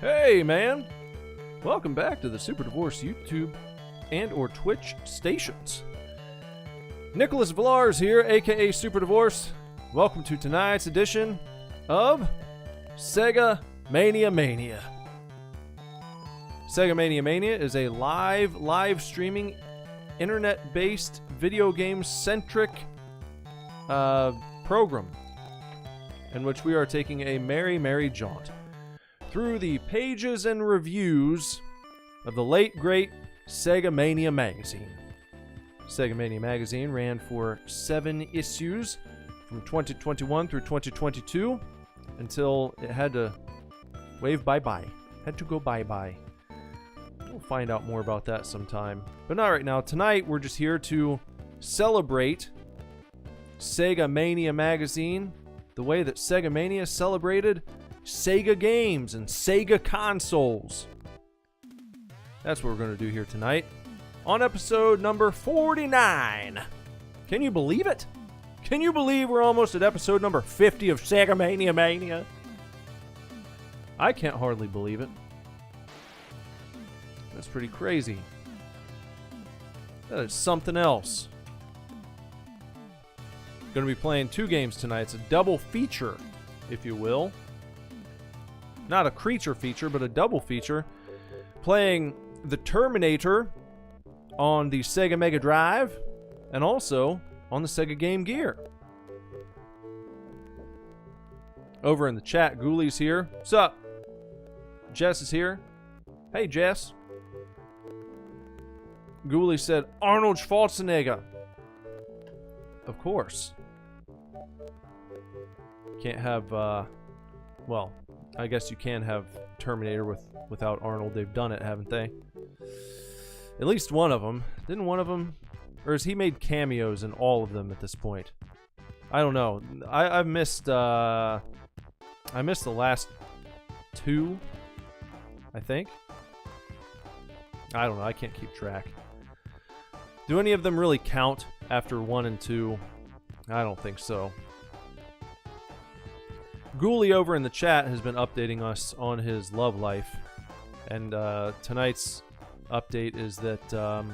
Hey man, welcome back to the Super Divorce YouTube and or Twitch stations. Nicholas Villars here, aka Super Divorce. Welcome to tonight's edition of Sega Mania. Sega Mania is a live streaming, internet-based, video game-centric program in which we are taking a merry jaunt through the pages and reviews of the late great Sega Mania magazine. Sega Mania magazine ran for 7 issues from 2021 through 2022 until it had to wave bye-bye. Had to go bye-bye. We'll find out more about that sometime, but not right now. Tonight we're just here to celebrate Sega Mania magazine the way that Sega Mania celebrated Sega games and Sega consoles. That's what we're going to do here tonight on episode number 49. Can you believe it? Can you believe we're almost at episode number 50 of Sega Mania? I can't hardly believe it. That's pretty crazy. That is something else. Going to be playing 2 games tonight. It's a double feature, if you will. Not a creature feature, but a double feature. Playing the Terminator on the Sega Mega Drive and also on the Sega Game Gear. Over in the chat, Ghoulies here. What's up? Jess is here. Hey, Jess. Ghoulie said, Arnold Schwarzenegger. Of course. Can't have, well, I guess you can have Terminator without Arnold. They've done it, haven't they? At least one of them. Didn't one of them? Or has he made cameos in all of them at this point? I don't know. I missed the last 2, I think. I don't know. I can't keep track. Do any of them really count after 1 and 2? I don't think so. Ghoulie over in the chat has been updating us on his love life. And tonight's update is that,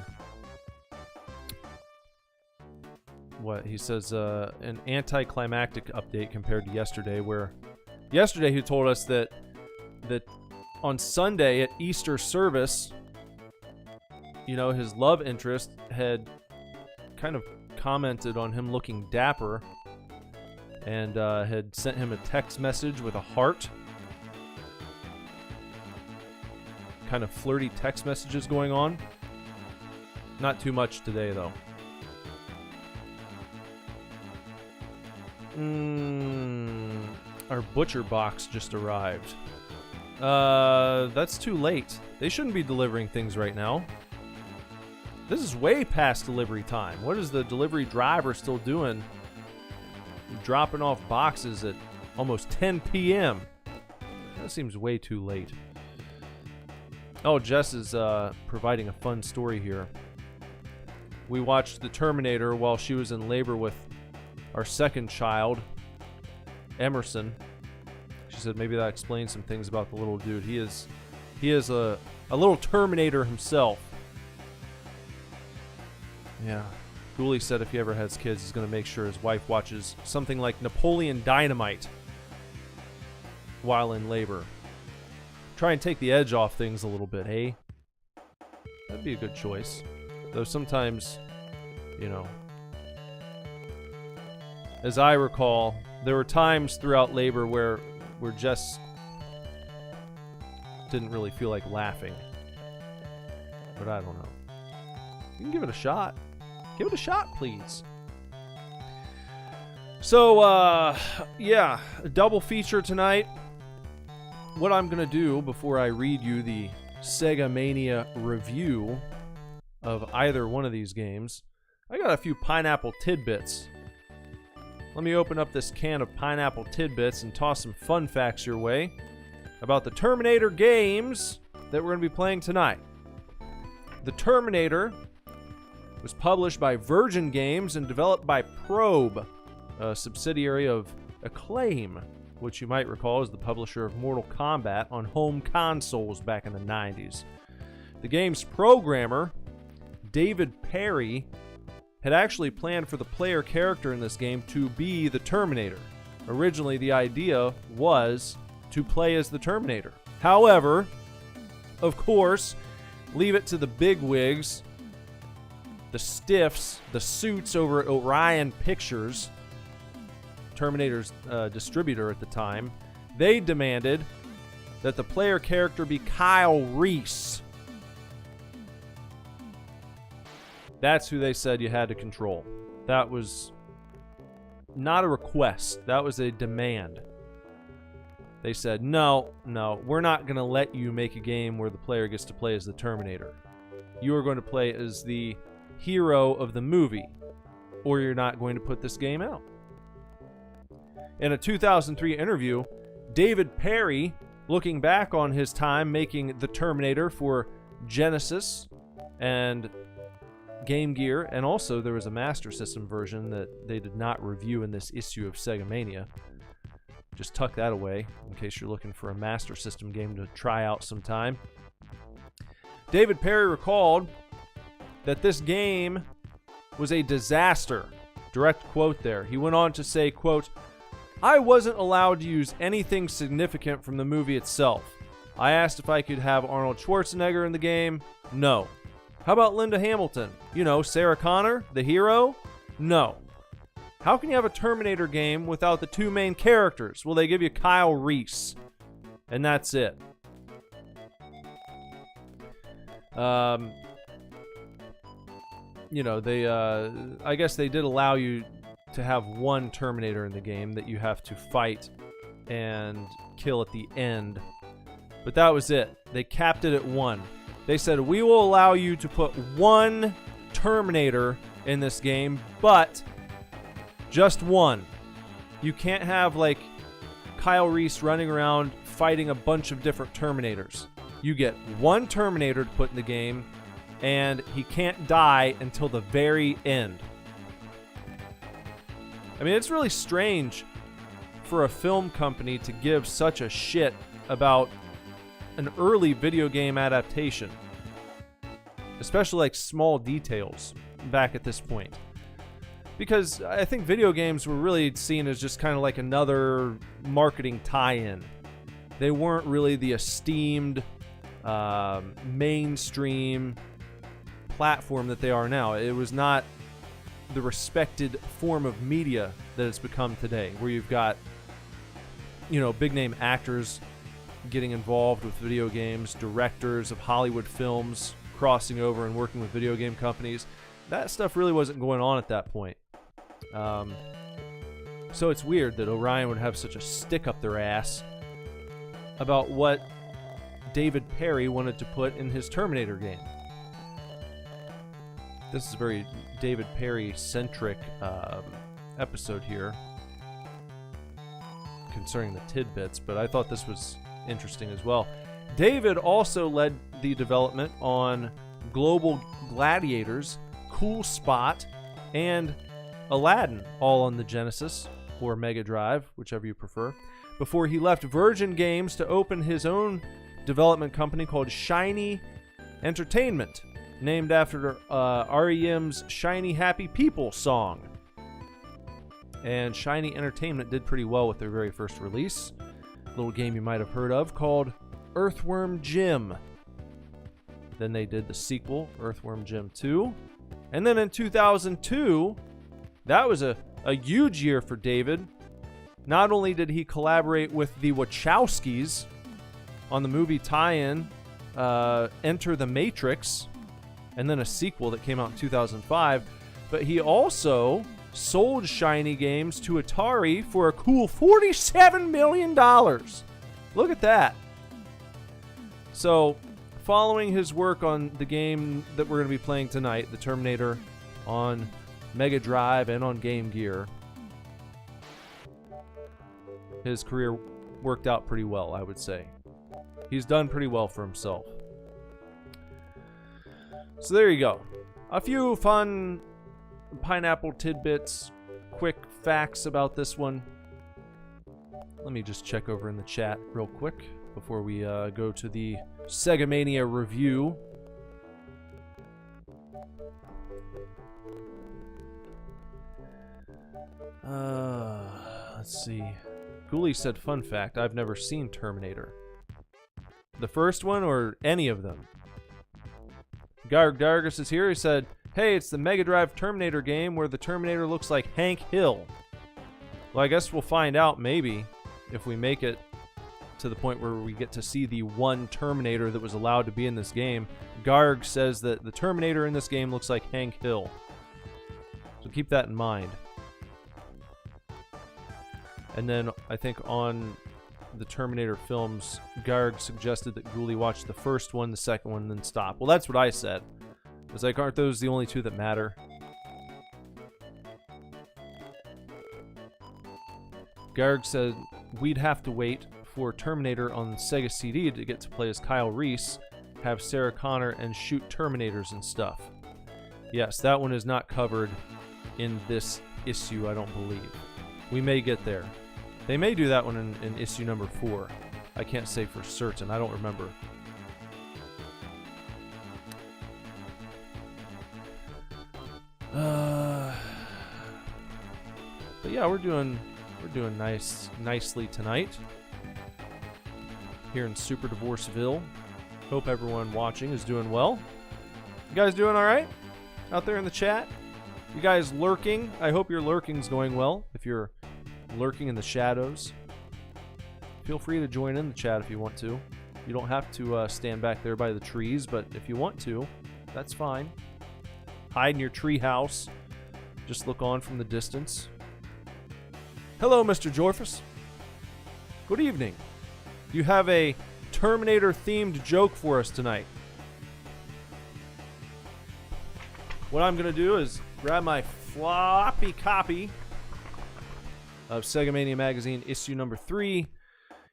what he says, an anticlimactic update compared to yesterday, where yesterday he told us that on Sunday at Easter service, you know, his love interest had kind of commented on him looking dapper and had sent him a text message with a heart. Kind of flirty text messages going on. Not too much today, though. Our butcher box just arrived. That's too late. They shouldn't be delivering things right now. This is way past delivery time. What is the delivery driver still doing? Dropping off boxes at almost 10 p.m. That seems way too late. Oh, Jess is providing a fun story here. We watched the Terminator while she was in labor with our second child, Emerson. She said maybe that explains some things about the little dude. He is a little Terminator himself. Yeah. Ghoulie said if he ever has kids, he's going to make sure his wife watches something like Napoleon Dynamite while in labor. Try and take the edge off things a little bit, hey? That'd be a good choice. Though sometimes, you know, as I recall, there were times throughout labor where Jess didn't really feel like laughing. But I don't know. You can give it a shot. Give it a shot, please. So, yeah, a double feature tonight. What I'm going to do before I read you the Sega Mania review of either one of these games, I got a few pineapple tidbits. Let me open up this can of pineapple tidbits and toss some fun facts your way about the Terminator games that we're going to be playing tonight. The Terminator was published by Virgin Games and developed by Probe, a subsidiary of Acclaim, which you might recall is the publisher of Mortal Kombat on home consoles back in the 90s. The game's programmer, David Perry, had actually planned for the player character in this game to be the Terminator. Originally, the idea was to play as the Terminator. However, of course, leave it to the bigwigs, the stiffs, the suits over at Orion Pictures, Terminator's distributor at the time. They demanded that the player character be Kyle Reese. That's who they said you had to control. That was not a request. That was a demand. They said, no, we're not going to let you make a game where the player gets to play as the Terminator. You are going to play as the hero of the movie, or you're not going to put this game out. In a 2003 interview, David Perry, looking back on his time making the Terminator for Genesis and Game Gear, and also there was a Master System version that they did not review in this issue of Sega Mania. Just tuck that away in case you're looking for a Master System game to try out sometime. David Perry recalled that this game was a disaster. Direct quote there. He went on to say, quote, "I wasn't allowed to use anything significant from the movie itself. I asked if I could have Arnold Schwarzenegger in the game. No. How about Linda Hamilton? You know, Sarah Connor, the hero? No. How can you have a Terminator game without the two main characters? Well, they give you Kyle Reese. And that's it." You know, they, I guess they did allow you to have one Terminator in the game that you have to fight and kill at the end. But that was it. They capped it at one. They said, we will allow you to put one Terminator in this game, but just one. You can't have, like, Kyle Reese running around fighting a bunch of different Terminators. You get one Terminator to put in the game, and he can't die until the very end. I mean, it's really strange for a film company to give such a shit about an early video game adaptation, especially like small details back at this point, because I think video games were really seen as just kind of like another marketing tie-in. They weren't really the esteemed mainstream platform that they are now. It was not the respected form of media that it's become today, where you've got, you know, big name actors getting involved with video games, directors of Hollywood films crossing over and working with video game companies. That stuff really wasn't going on at that point. So it's weird that Orion would have such a stick up their ass about what David Perry wanted to put in his Terminator game. This is a very David Perry-centric episode here concerning the tidbits, but I thought this was interesting as well. David also led the development on Global Gladiators, Cool Spot, and Aladdin, all on the Genesis or Mega Drive, whichever you prefer, before he left Virgin Games to open his own development company called Shiny Entertainment, named after REM's Shiny Happy People song. And Shiny Entertainment did pretty well with their very first release, a little game you might have heard of called Earthworm Jim. Then they did the sequel, Earthworm Jim 2. And then in 2002, that was a huge year for David. Not only did he collaborate with the Wachowskis on the movie tie-in Enter the Matrix, and then a sequel that came out in 2005, but he also sold Shiny Games to Atari for a cool $47 million. Look at that. So, following his work on the game that we're going to be playing tonight, the Terminator, on Mega Drive and on Game Gear, his career worked out pretty well, I would say. He's done pretty well for himself. So there you go. A few fun pineapple tidbits, quick facts about this one. Let me just check over in the chat real quick before we go to the Sega Mania review. Let's see. Ghoulie said, fun fact, I've never seen Terminator. The first one or any of them? Gargus is here. He said, hey, it's the Mega Drive Terminator game where the Terminator looks like Hank Hill. Well, I guess we'll find out maybe if we make it to the point where we get to see the one Terminator that was allowed to be in this game. Garg says that the Terminator in this game looks like Hank Hill. So keep that in mind. And then I think on the Terminator films, Garg suggested that Ghoulie watch the first one, the second one, and then stop. Well, that's what I said. It's like, aren't those the only two that matter? Garg said we'd have to wait for Terminator on the Sega CD to get to play as Kyle Reese, have Sarah Connor, and shoot Terminators and stuff. Yes, that one is not covered in this issue, I don't believe. We may get there. They may do that one in issue number 4. I can't say for certain. I don't remember. But yeah, we're doing nicely tonight here in Super Divorceville. Hope everyone watching is doing well. You guys doing all right out there in the chat? You guys lurking? I hope your lurking's going well. If you're lurking in the shadows, feel free to join in the chat if you want to. You don't have to stand back there by the trees, but if you want to, that's fine. Hide in your tree house. Just look on from the distance. Hello, Mr. Jorfus. Good evening. Do you have a Terminator-themed joke for us tonight? What I'm going to do is grab my floppy copy of Sega Mania Magazine, issue number 3,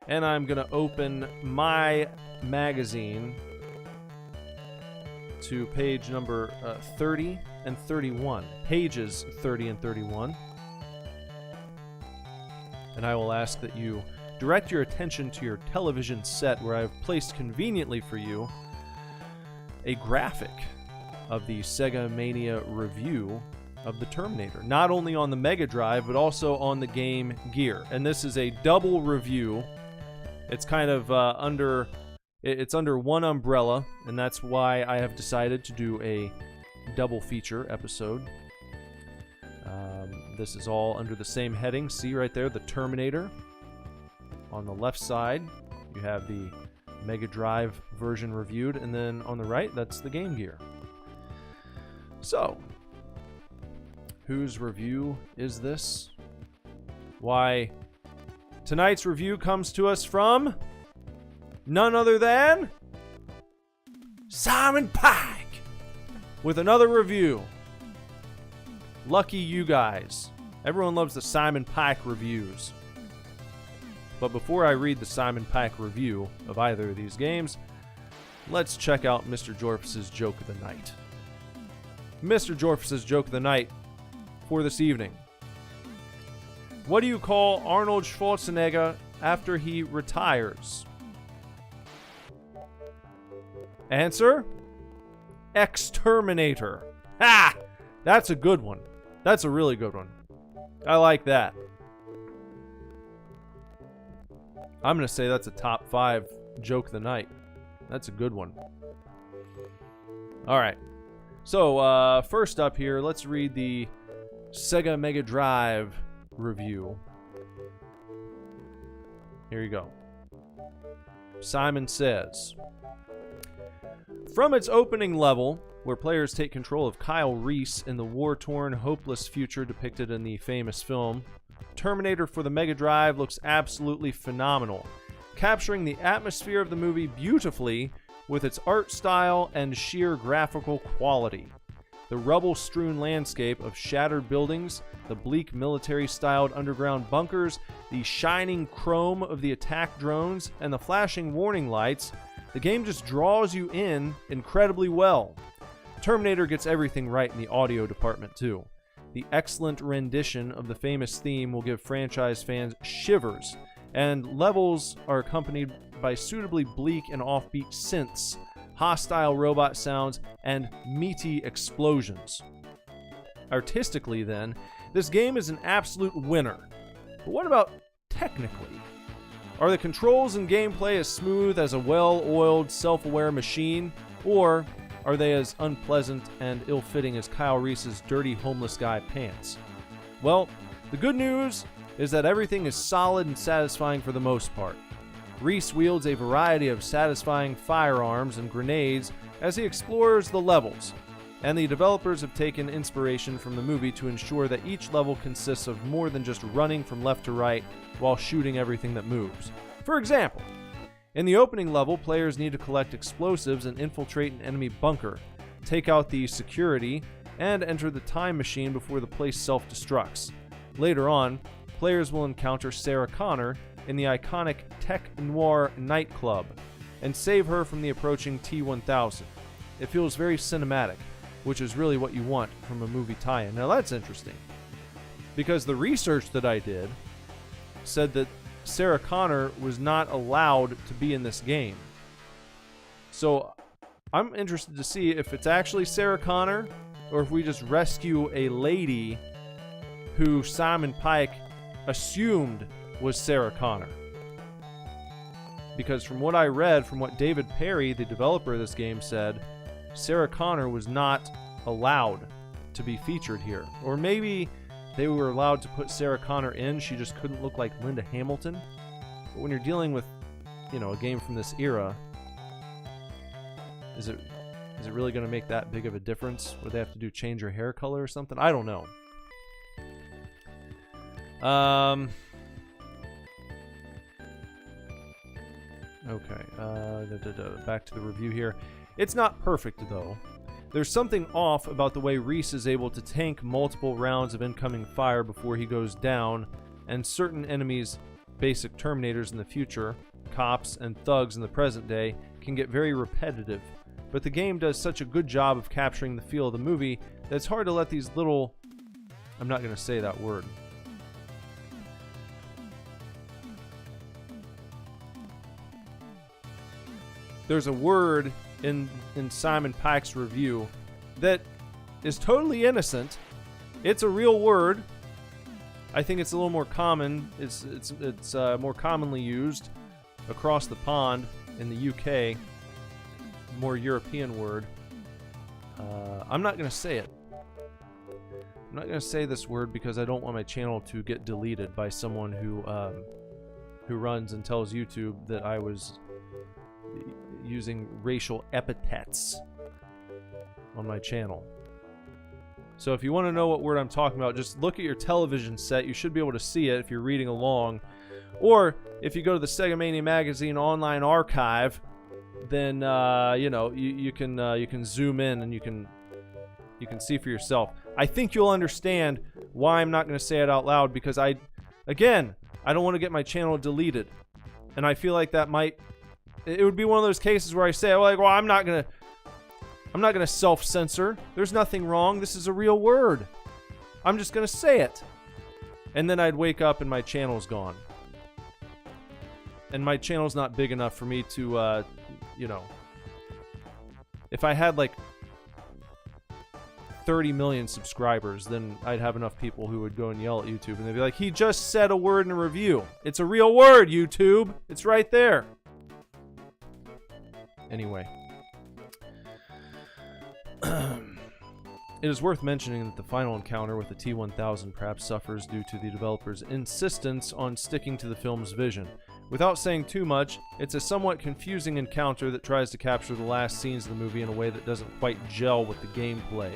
and I'm going to open my magazine to page number 30 and 31. Pages 30 and 31. And I will ask that you direct your attention to your television set where I've placed conveniently for you a graphic of the Sega Mania review of the Terminator, not only on the Mega Drive but also on the Game Gear. And this is a double review. It's kind of under one umbrella, and that's why I have decided to do a double feature episode. This is all under the same heading. See right there, the Terminator. On the left side, you have the Mega Drive version reviewed, and then on the right, that's the Game Gear. So, whose review is this? Why, tonight's review comes to us from none other than Simon Pike with another review. Lucky you guys. Everyone loves the Simon Pike reviews. But before I read the Simon Pike review of either of these games, let's check out Mr. Jorfus' joke of the night. Mr. Jorfus' joke of the night for this evening. What do you call Arnold Schwarzenegger after he retires? Answer? Exterminator. Ha! That's a good one. That's a really good one. I like that. I'm going to say that's a top 5 joke of the night. That's a good one. Alright. So, first up here, let's read the Sega Mega Drive review. Here you go. Simon says, from its opening level, where players take control of Kyle Reese in the war-torn, hopeless future depicted in the famous film, Terminator for the Mega Drive looks absolutely phenomenal, capturing the atmosphere of the movie beautifully with its art style and sheer graphical quality. The rubble-strewn landscape of shattered buildings, the bleak military-styled underground bunkers, the shining chrome of the attack drones, and the flashing warning lights, the game just draws you in incredibly well. Terminator gets everything right in the audio department too. The excellent rendition of the famous theme will give franchise fans shivers and levels are accompanied by suitably bleak and offbeat synths, hostile robot sounds, and meaty explosions. Artistically, then, this game is an absolute winner. But what about technically? Are the controls and gameplay as smooth as a well-oiled, self-aware machine, or are they as unpleasant and ill-fitting as Kyle Reese's dirty homeless guy pants? Well, the good news is that everything is solid and satisfying for the most part. Reese wields a variety of satisfying firearms and grenades as he explores the levels, and the developers have taken inspiration from the movie to ensure that each level consists of more than just running from left to right while shooting everything that moves. For example, in the opening level, players need to collect explosives and infiltrate an enemy bunker, take out the security, and enter the time machine before the place self-destructs. Later on, players will encounter Sarah Connor in the iconic Tech Noir nightclub and save her from the approaching T-1000. It feels very cinematic, which is really what you want from a movie tie-in. Now that's interesting, because the research that I did said that Sarah Connor was not allowed to be in this game. So I'm interested to see if it's actually Sarah Connor, or if we just rescue a lady who Simon Pike assumed was Sarah Connor. Because from what I read, from what David Perry, the developer of this game, said, Sarah Connor was not allowed to be featured here. Or maybe they were allowed to put Sarah Connor in, she just couldn't look like Linda Hamilton. But when you're dealing with, a game from this era, is it really going to make that big of a difference? Would they have to change her hair color or something? I don't know. Okay, back to the review here. It's not perfect, though. There's something off about the way Reese is able to tank multiple rounds of incoming fire before he goes down, and certain enemies, basic Terminators in the future, cops, and thugs in the present day, can get very repetitive. But the game does such a good job of capturing the feel of the movie that it's hard to let these little... I'm not going to say that word. There's a word in Simon Pike's review that is totally innocent. It's a real word. I think it's a little more common. It's more commonly used across the pond in the UK. More European word. I'm not going to say it. I'm not going to say this word because I don't want my channel to get deleted by someone who runs and tells YouTube that I was using racial epithets on my channel. So if you want to know what word I'm talking about, just look at your television set. You should be able to see it if you're reading along. Or if you go to the Sega Mania Magazine online archive, then you can zoom in and you can see for yourself. I think you'll understand why I'm not going to say it out loud, because I don't want to get my channel deleted. And I feel like it would be one of those cases where I say, I'm not gonna self-censor. There's nothing wrong. This is a real word. I'm just gonna say it. And then I'd wake up and my channel's gone. And my channel's not big enough for me to, if I had 30 million subscribers, then I'd have enough people who would go and yell at YouTube, and they'd be like, he just said a word in a review. It's a real word, YouTube. It's right there. Anyway. It is worth mentioning that the final encounter with the T-1000 perhaps suffers due to the developer's insistence on sticking to the film's vision. Without saying too much, it's a somewhat confusing encounter that tries to capture the last scenes of the movie in a way that doesn't quite gel with the gameplay.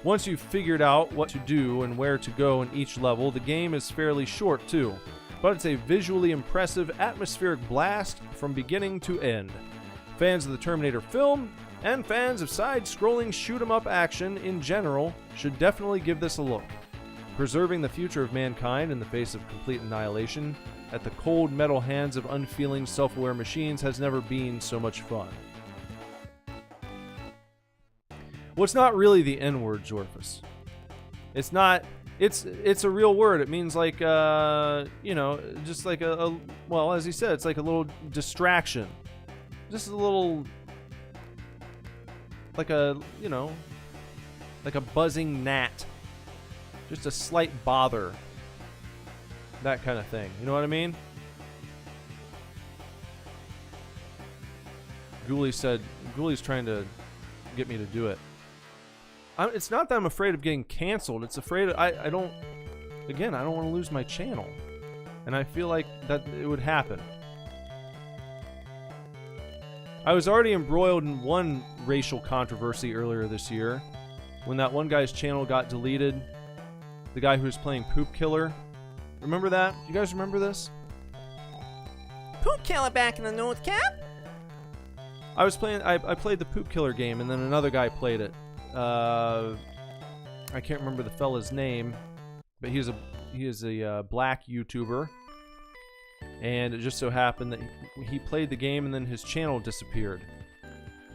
Once you've figured out what to do and where to go in each level, the game is fairly short too, but it's a visually impressive, atmospheric blast from beginning to end. Fans of the Terminator film, and fans of side-scrolling shoot-'em-up action in general, should definitely give this a look. Preserving the future of mankind in the face of complete annihilation at the cold metal hands of unfeeling, self-aware machines has never been so much fun. Well, it's not really the N-word, Zorfus. It's not It's a real word. It means like you know, just like a well, as he said, it's like a little distraction, just a little, like a, you know, like a buzzing gnat, just a slight bother, that kind of thing. You know what I mean? Ghouly's trying to get me to do it. It's not that I'm afraid of getting canceled. It's afraid I don't want to lose my channel. And I feel like that it would happen. I was already embroiled in one racial controversy earlier this year when that one guy's channel got deleted. The guy who was playing Poop Killer. Remember that? You guys remember this? Poop Killer back in the North Cap? I played the Poop Killer game, and then another guy played it. I can't remember the fella's name, but he is a black YouTuber, and it just so happened that he played the game and then his channel disappeared.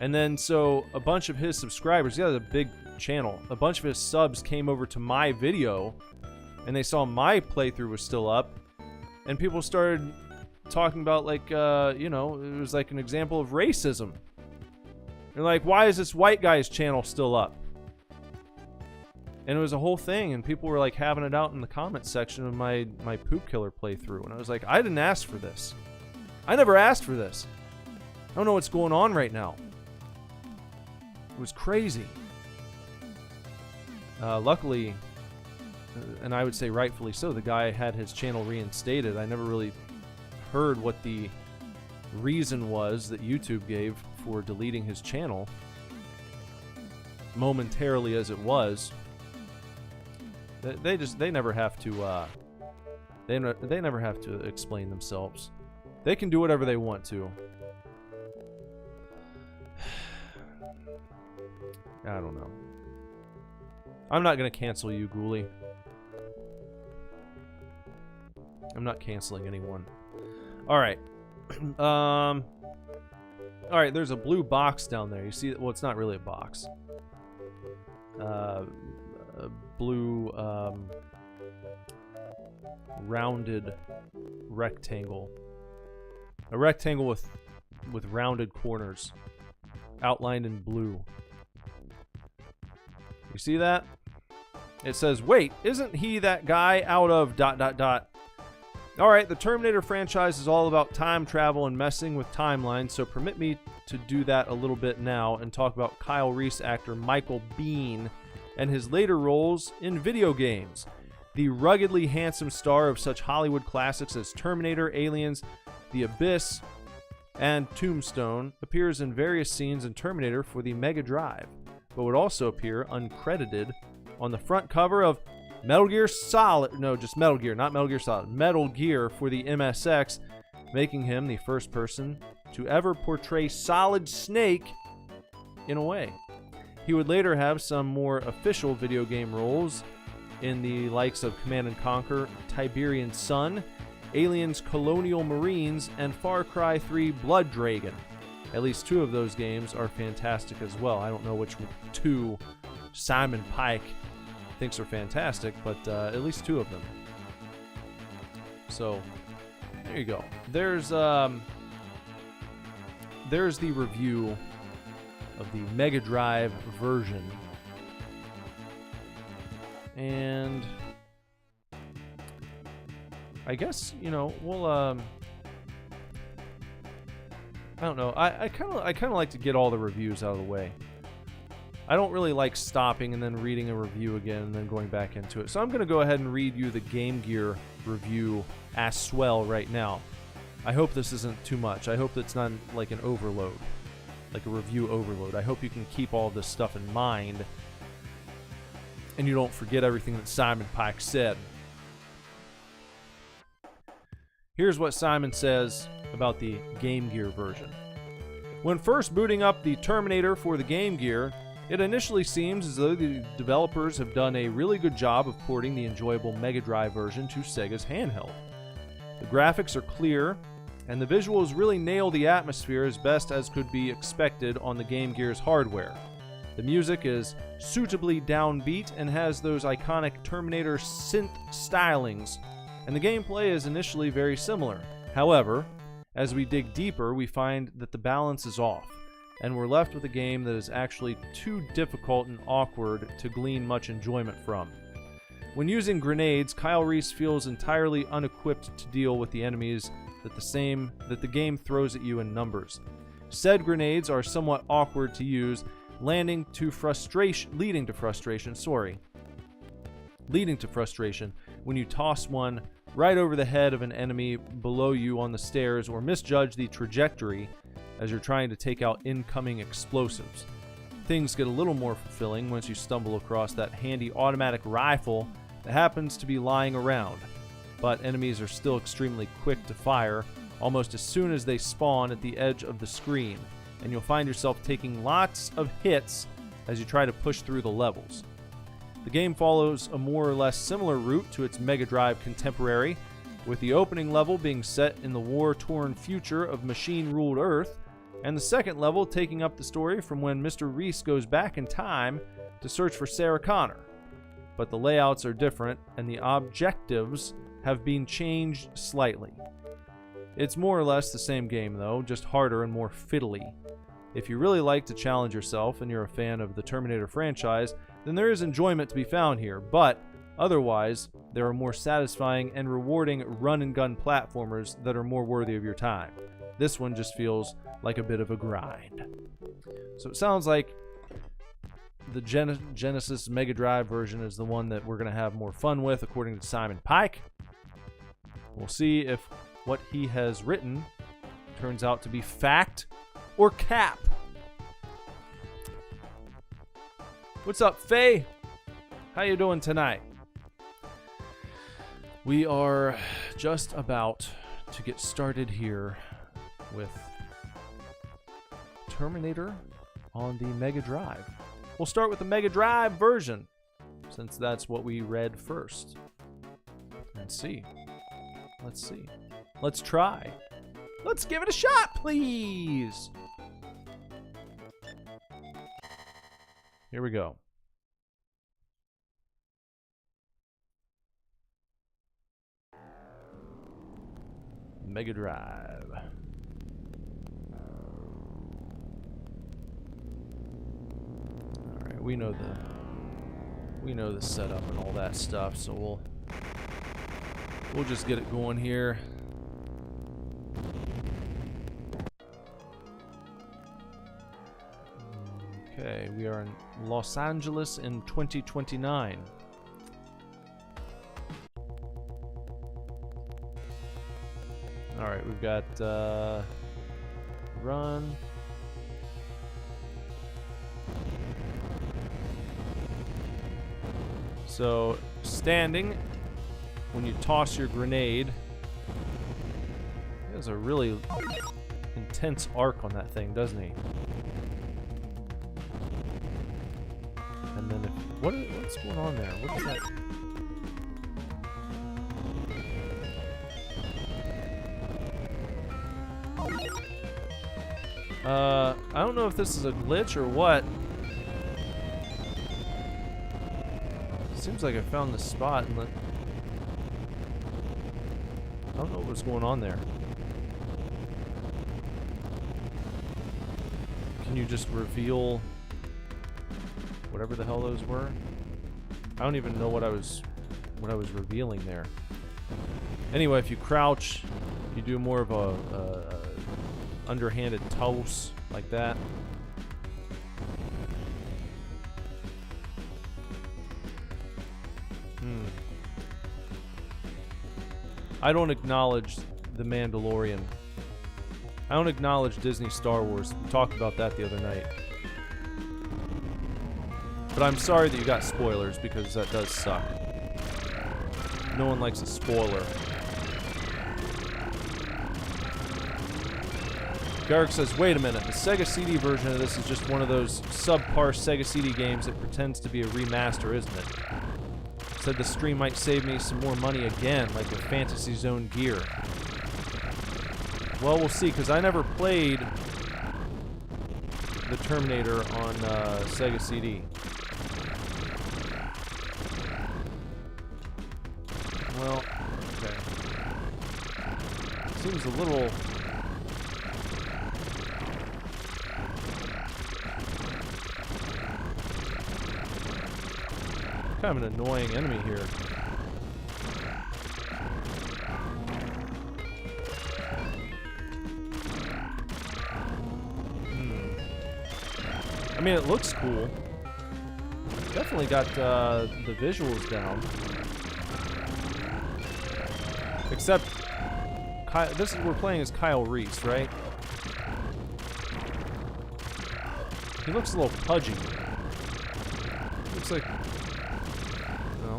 And then so a bunch of his subscribers, he has a big channel, a bunch of his subs came over to my video and they saw my playthrough was still up, and people started talking about, like, you know, it was like an example of racism. They're like, why is this white guy's channel still up? And it was a whole thing, and people were like having it out in the comments section of my Poop Killer playthrough. And I was like, I didn't ask for this. I never asked for this. I don't know what's going on right now. It was crazy. Luckily, and I would say rightfully so, the guy had his channel reinstated. I never really heard what the reason was that YouTube gave for deleting his channel, momentarily as it was. They never have to they never have to explain themselves. They can do whatever they want to. I don't know. I'm not gonna cancel you, Ghouly. I'm not canceling anyone. Alright. Alright, there's a blue box down there. You see, well, it's not really a box. A blue, rounded rectangle. A rectangle with rounded corners, outlined in blue. You see that? It says, wait, isn't he that guy out of ... Alright, the Terminator franchise is all about time travel and messing with timelines, so permit me to do that a little bit now and talk about Kyle Reese actor Michael Biehn and his later roles in video games. The ruggedly handsome star of such Hollywood classics as Terminator, Aliens, The Abyss, and Tombstone appears in various scenes in Terminator for the Mega Drive, but would also appear uncredited on the front cover of Metal Gear Solid, no, just Metal Gear, not Metal Gear Solid, Metal Gear for the MSX, making him the first person to ever portray Solid Snake in a way. He would later have some more official video game roles in the likes of Command & Conquer, Tiberian Sun, Aliens Colonial Marines, and Far Cry 3 Blood Dragon. At least two of those games are fantastic as well. I don't know which two Simon Pike thinks are fantastic, but at least two of them. So there you go. There's the review of the Mega Drive version, and I guess, you know, we'll I don't know. I kind of like to get all the reviews out of the way. I don't really like stopping and then reading a review again and then going back into it. So I'm going to go ahead and read you the Game Gear review as swell right now. I hope this isn't too much. I hope it's not like an overload, like a review overload. I hope you can keep all this stuff in mind and you don't forget everything that Simon Pike said. Here's what Simon says about the Game Gear version. When first booting up the Terminator for the Game Gear, it initially seems as though the developers have done a really good job of porting the enjoyable Mega Drive version to Sega's handheld. The graphics are clear, and the visuals really nail the atmosphere as best as could be expected on the Game Gear's hardware. The music is suitably downbeat and has those iconic Terminator synth stylings, and the gameplay is initially very similar. However, as we dig deeper, we find that the balance is off, and we're left with a game that is actually too difficult and awkward to glean much enjoyment from. When using grenades, Kyle Reese feels entirely unequipped to deal with the enemies that the game throws at you in numbers. Said grenades are somewhat awkward to use, leading to frustration when you toss one right over the head of an enemy below you on the stairs or misjudge the trajectory as you're trying to take out incoming explosives. Things get a little more fulfilling once you stumble across that handy automatic rifle that happens to be lying around, but enemies are still extremely quick to fire almost as soon as they spawn at the edge of the screen, and you'll find yourself taking lots of hits as you try to push through the levels. The game follows a more or less similar route to its Mega Drive contemporary, with the opening level being set in the war-torn future of machine-ruled Earth, and the second level taking up the story from when Mr. Reese goes back in time to search for Sarah Connor. But the layouts are different, and the objectives have been changed slightly. It's more or less the same game, though, just harder and more fiddly. If you really like to challenge yourself and you're a fan of the Terminator franchise, then there is enjoyment to be found here, but otherwise, there are more satisfying and rewarding run-and-gun platformers that are more worthy of your time. This one just feels like a bit of a grind. So it sounds like the Genesis Mega Drive version is the one that we're going to have more fun with, according to Simon Pike. We'll see if what he has written turns out to be fact or cap. What's up, Faye? How you doing tonight? We are just about to get started here with Terminator on the Mega Drive. We'll start with the Mega Drive version, since that's what we read first. Let's see. Let's try. Let's give it a shot, please. Here we go. Mega Drive. All right, we know the setup and all that stuff, so we'll just get it going here. Okay, we are in Los Angeles in 2029. All right, we've got run. So, standing, when you toss your grenade, he has a really intense arc on that thing, doesn't he? And then what's going on there? What is that? I don't know if this is a glitch or what. Seems like I found the spot and I don't know what's going on there. Can you just reveal whatever the hell those were? I don't even know what I was revealing there. Anyway, if you crouch, you do more of a underhanded toss like that. I don't acknowledge The Mandalorian. I don't acknowledge Disney Star Wars. We talked about that the other night. But I'm sorry that you got spoilers, because that does suck. No one likes a spoiler. Garrick says, wait a minute, the Sega CD version of this is just one of those subpar Sega CD games that pretends to be a remaster, isn't it? Said the stream might save me some more money again, like with Fantasy Zone gear. Well, we'll see, because I never played the Terminator on Sega CD. Well, okay. Seems a little... kind of an annoying enemy here. I mean, it looks cool. Definitely got the visuals down. Except, we're playing as Kyle Reese, right? He looks a little pudgy. Looks like, no.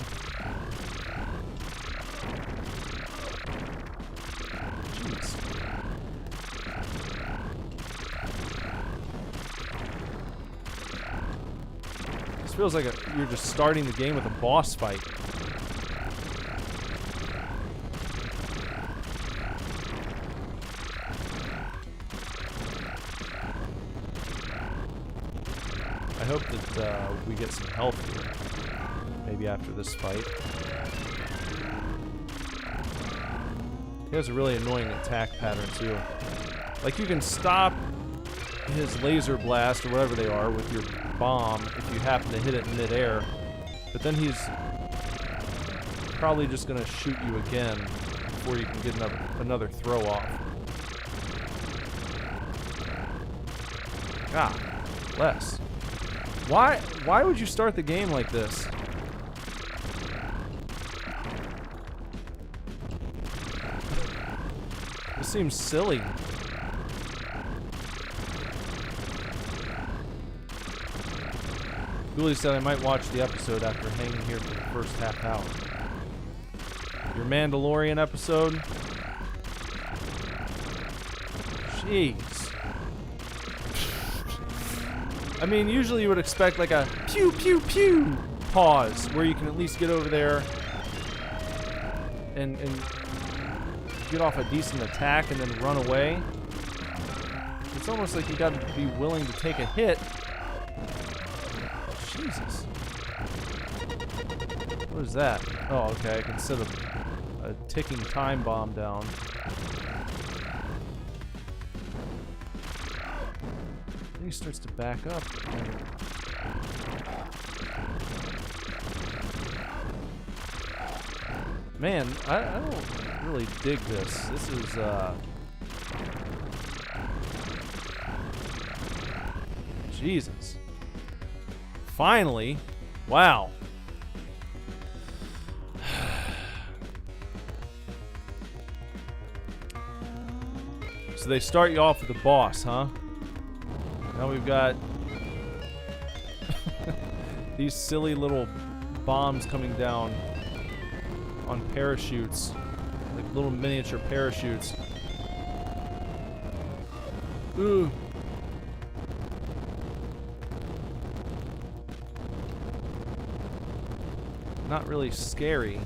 Jeez. This feels like you're just starting the game with a boss fight. I hope that we get some help here. Maybe after this fight. He has a really annoying attack pattern too. Like, you can stop his laser blast or whatever they are with your bomb if you happen to hit it in midair. But then he's probably just gonna shoot you again before you can get another throw off. God, bless. Why would you start the game like this? This seems silly. Julie said I might watch the episode after hanging here for the first half hour. Your Mandalorian episode? Jeez. I mean, usually you would expect like a pew pew pew pause where you can at least get over there and get off a decent attack and then run away. It's almost like you got to be willing to take a hit. Jesus. What is that? Oh, okay. I can set a ticking time bomb down. He starts to back up. Man, I don't really dig this. This is Jesus. Finally. Wow. So they start you off with the boss, huh? Now we've got these silly little bombs coming down on parachutes, like little miniature parachutes. Ooh. Not really scary.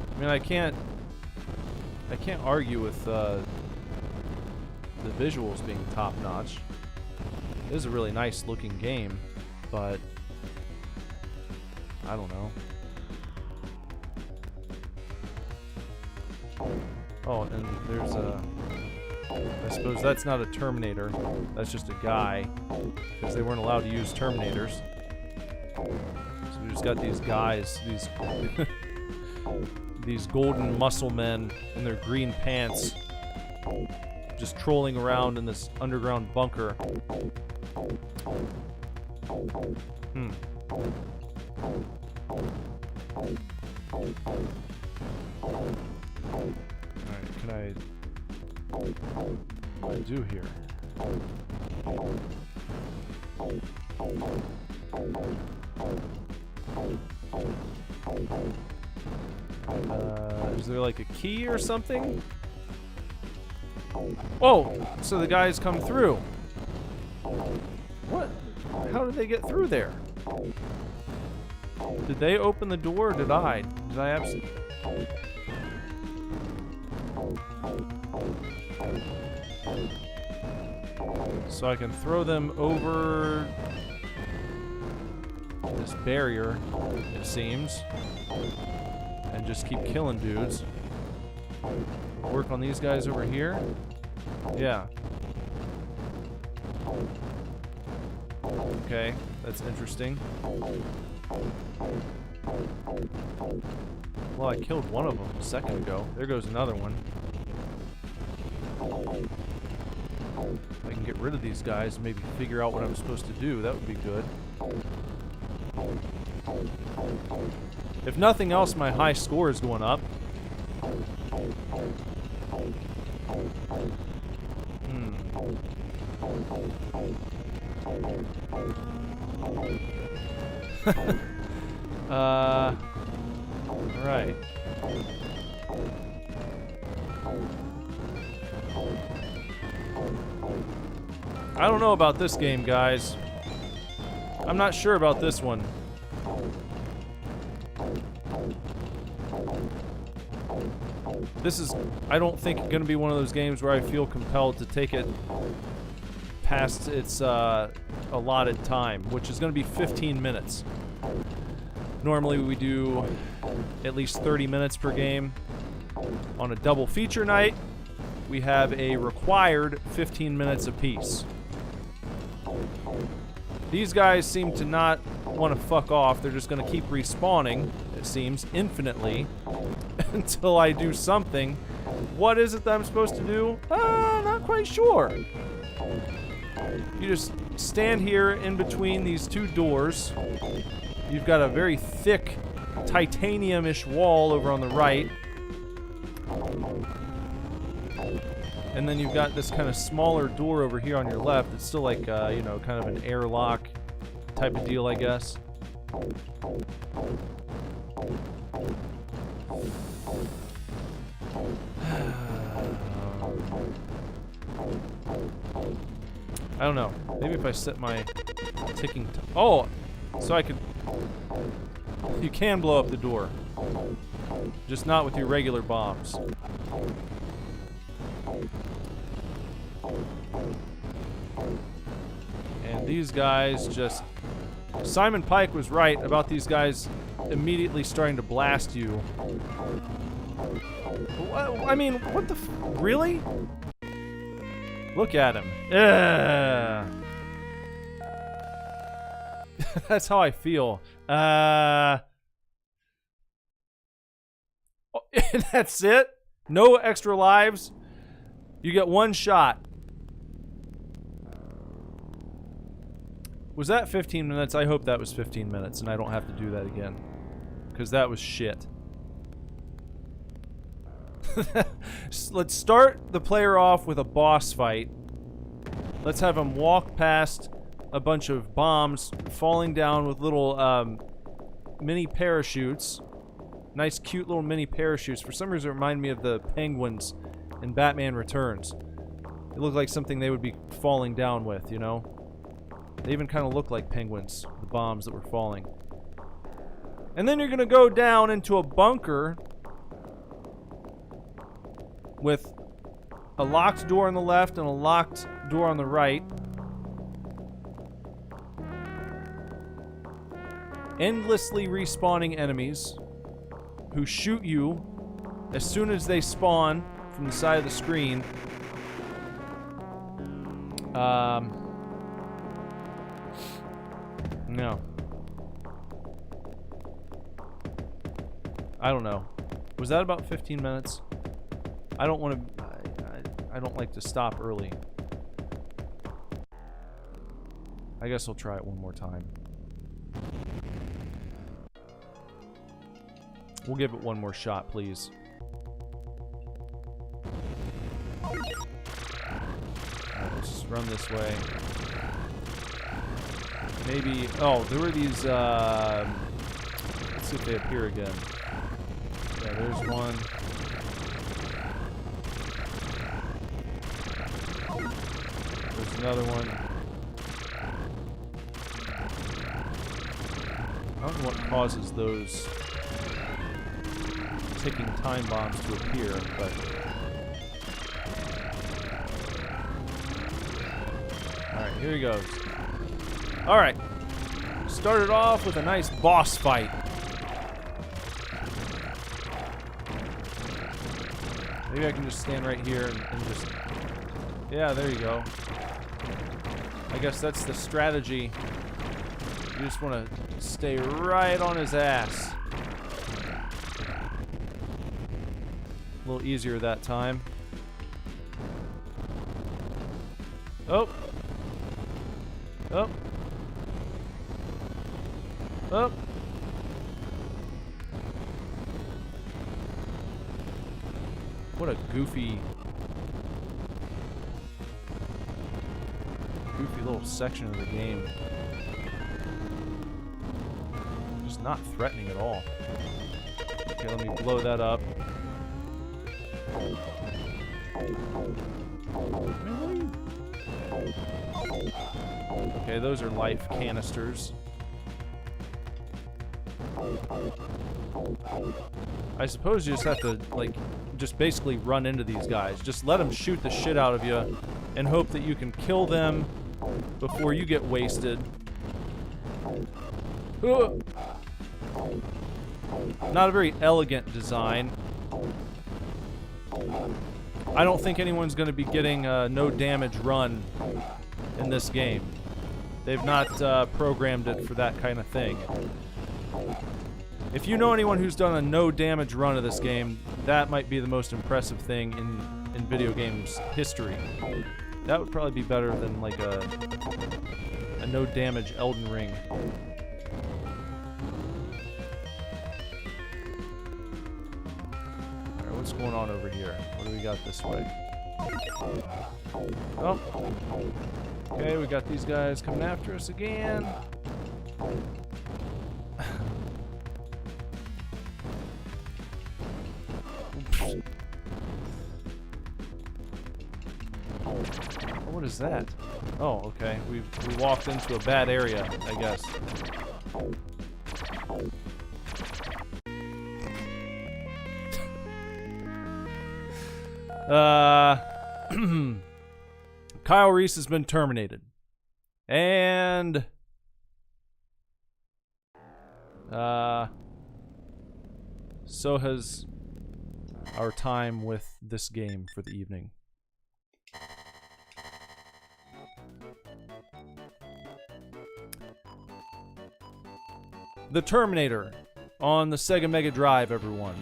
I mean, I can't argue with the visuals being top-notch. It is a really nice looking game, but I don't know. Oh, and there's a... I suppose that's not a Terminator. That's just a guy, because they weren't allowed to use Terminators. So we just got these guys, these... these golden muscle men in their green pants just trolling around in this underground bunker. Alright, can I... what do I do here? Is there like a key or something? Oh, so the guys come through. What? How did they get through there? Did they open the door or did I? Did I absolutely... So I can throw them over this barrier, it seems, and just keep killing dudes. Work on these guys over here. Yeah. Okay, that's interesting. Well, I killed one of them a second ago. There goes another one. If I can get rid of these guys, maybe figure out what I'm supposed to do, that would be good. If nothing else, my high score is going up. Right. I don't know about this game, guys. I'm not sure about this one. This is, I don't think, going to be one of those games where I feel compelled to take it past its allotted time, which is going to be 15 minutes. Normally we do at least 30 minutes per game. On a double feature night, we have a required 15 minutes apiece. These guys seem to not want to fuck off. They're just going to keep respawning, it seems, infinitely until I do something. What is it that I'm supposed to do? Not quite sure. You just stand here in between these two doors. You've got a very thick titanium-ish wall over on the right. And then you've got this kind of smaller door over here on your left. It's still like, you know, kind of an airlock type of deal, I guess. I don't know. Maybe if I set my ticking... Oh! So I could... You can blow up the door. Just not with your regular bombs. And these guys just... Simon Pike was right about these guys immediately starting to blast you. I mean, what the f... Really? Look at him. Ugh. That's how I feel. Oh, that's it? No extra lives? You get one shot. Was that 15 minutes? I hope that was 15 minutes and I don't have to do that again. Because that was shit. Let's start the player off with a boss fight. Let's have him walk past a bunch of bombs falling down with little mini parachutes. Nice, cute little mini parachutes. For some reason, it reminded me of the penguins in Batman Returns. It looked like something they would be falling down with, you know? They even kind of look like penguins, the bombs that were falling. And then you're going to go down into a bunker with a locked door on the left and a locked door on the right. Endlessly respawning enemies who shoot you as soon as they spawn from the side of the screen. No. I don't know. Was that about 15 minutes? I don't want to... I don't like to stop early. I guess I'll try it one more time. We'll give it one more shot, please. Let's just run this way. Maybe... Oh, there were these... Let's see if they appear again. Yeah, there's one. There's another one. I don't know what causes those ticking time bombs to appear, but... Alright, here he goes. Alright. Started off with a nice boss fight. Maybe I can just stand right here and just... Yeah, there you go. I guess that's the strategy. You just want to stay right on his ass. A little easier that time. Oh. Oh. Oh. What a goofy little section of the game. Just not threatening at all. Okay, let me blow that up. Okay, those are life canisters. I suppose you just have to, like, just basically run into these guys. Just let them shoot the shit out of you and hope that you can kill them before you get wasted. Not a very elegant design. I don't think anyone's going to be getting a no damage run in this game. They've not programmed it for that kind of thing. If you know anyone who's done a no damage run of this game, that might be the most impressive thing in video games history. That would probably be better than like a no damage Elden Ring. Alright, what's going on over here? What do we got this way? Oh. Okay, we got these guys coming after us again. What is that? Oh, okay. We walked into a bad area, I guess. Kyle Reese has been terminated. And so has our time with this game for the evening. The Terminator on the Sega Mega Drive, everyone.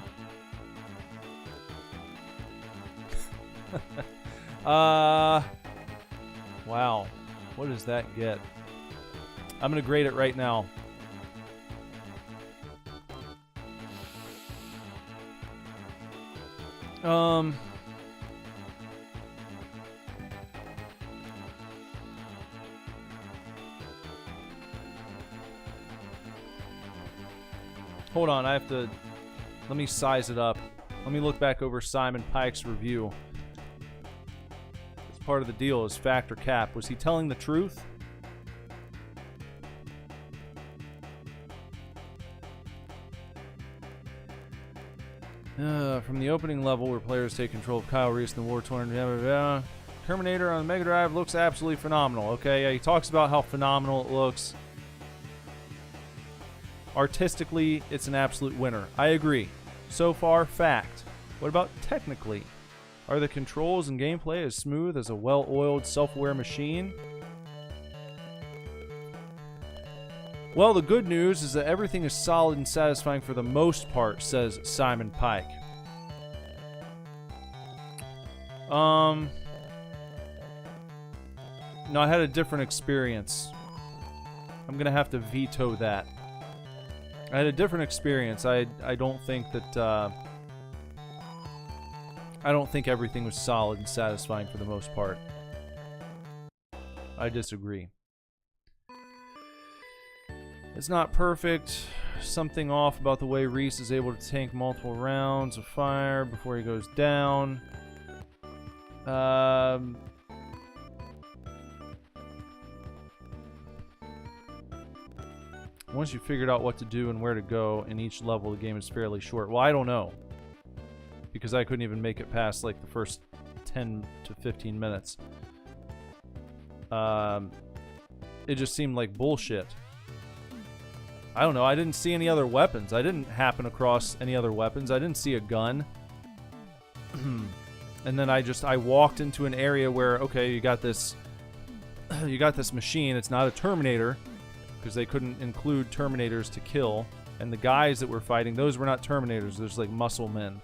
Wow. What does that get? I'm gonna grade it right now. Hold on, I have to... Let me size it up. Let me look back over Simon Pike's review. It's part of the deal, is fact or cap. Was he telling the truth? From the opening level where players take control of Kyle Reese in the war-torn... Terminator on the Mega Drive looks absolutely phenomenal. Okay, yeah, he talks about how phenomenal it looks. Artistically, it's an absolute winner. I agree. So far, fact. What about technically? Are the controls and gameplay as smooth as a well-oiled, self-aware machine? Well, the good news is that everything is solid and satisfying for the most part, says Simon Pike. No, I had a different experience. I'm gonna have to veto that. I had a different experience. I don't think that I don't think everything was solid and satisfying for the most part. I disagree. It's not perfect. Something off about the way Reese is able to tank multiple rounds of fire before he goes down. Once you figured out what to do and where to go in each level, the game is fairly short. Well, I don't know. Because I couldn't even make it past like the first 10 to 15 minutes. It just seemed like bullshit. I don't know. I didn't see any other weapons. I didn't happen across any other weapons. I didn't see a gun. And then I walked into an area where, okay, you got this machine. It's not a Terminator, because they couldn't include Terminators to kill. And the guys that were fighting, those were not Terminators. There's like muscle men.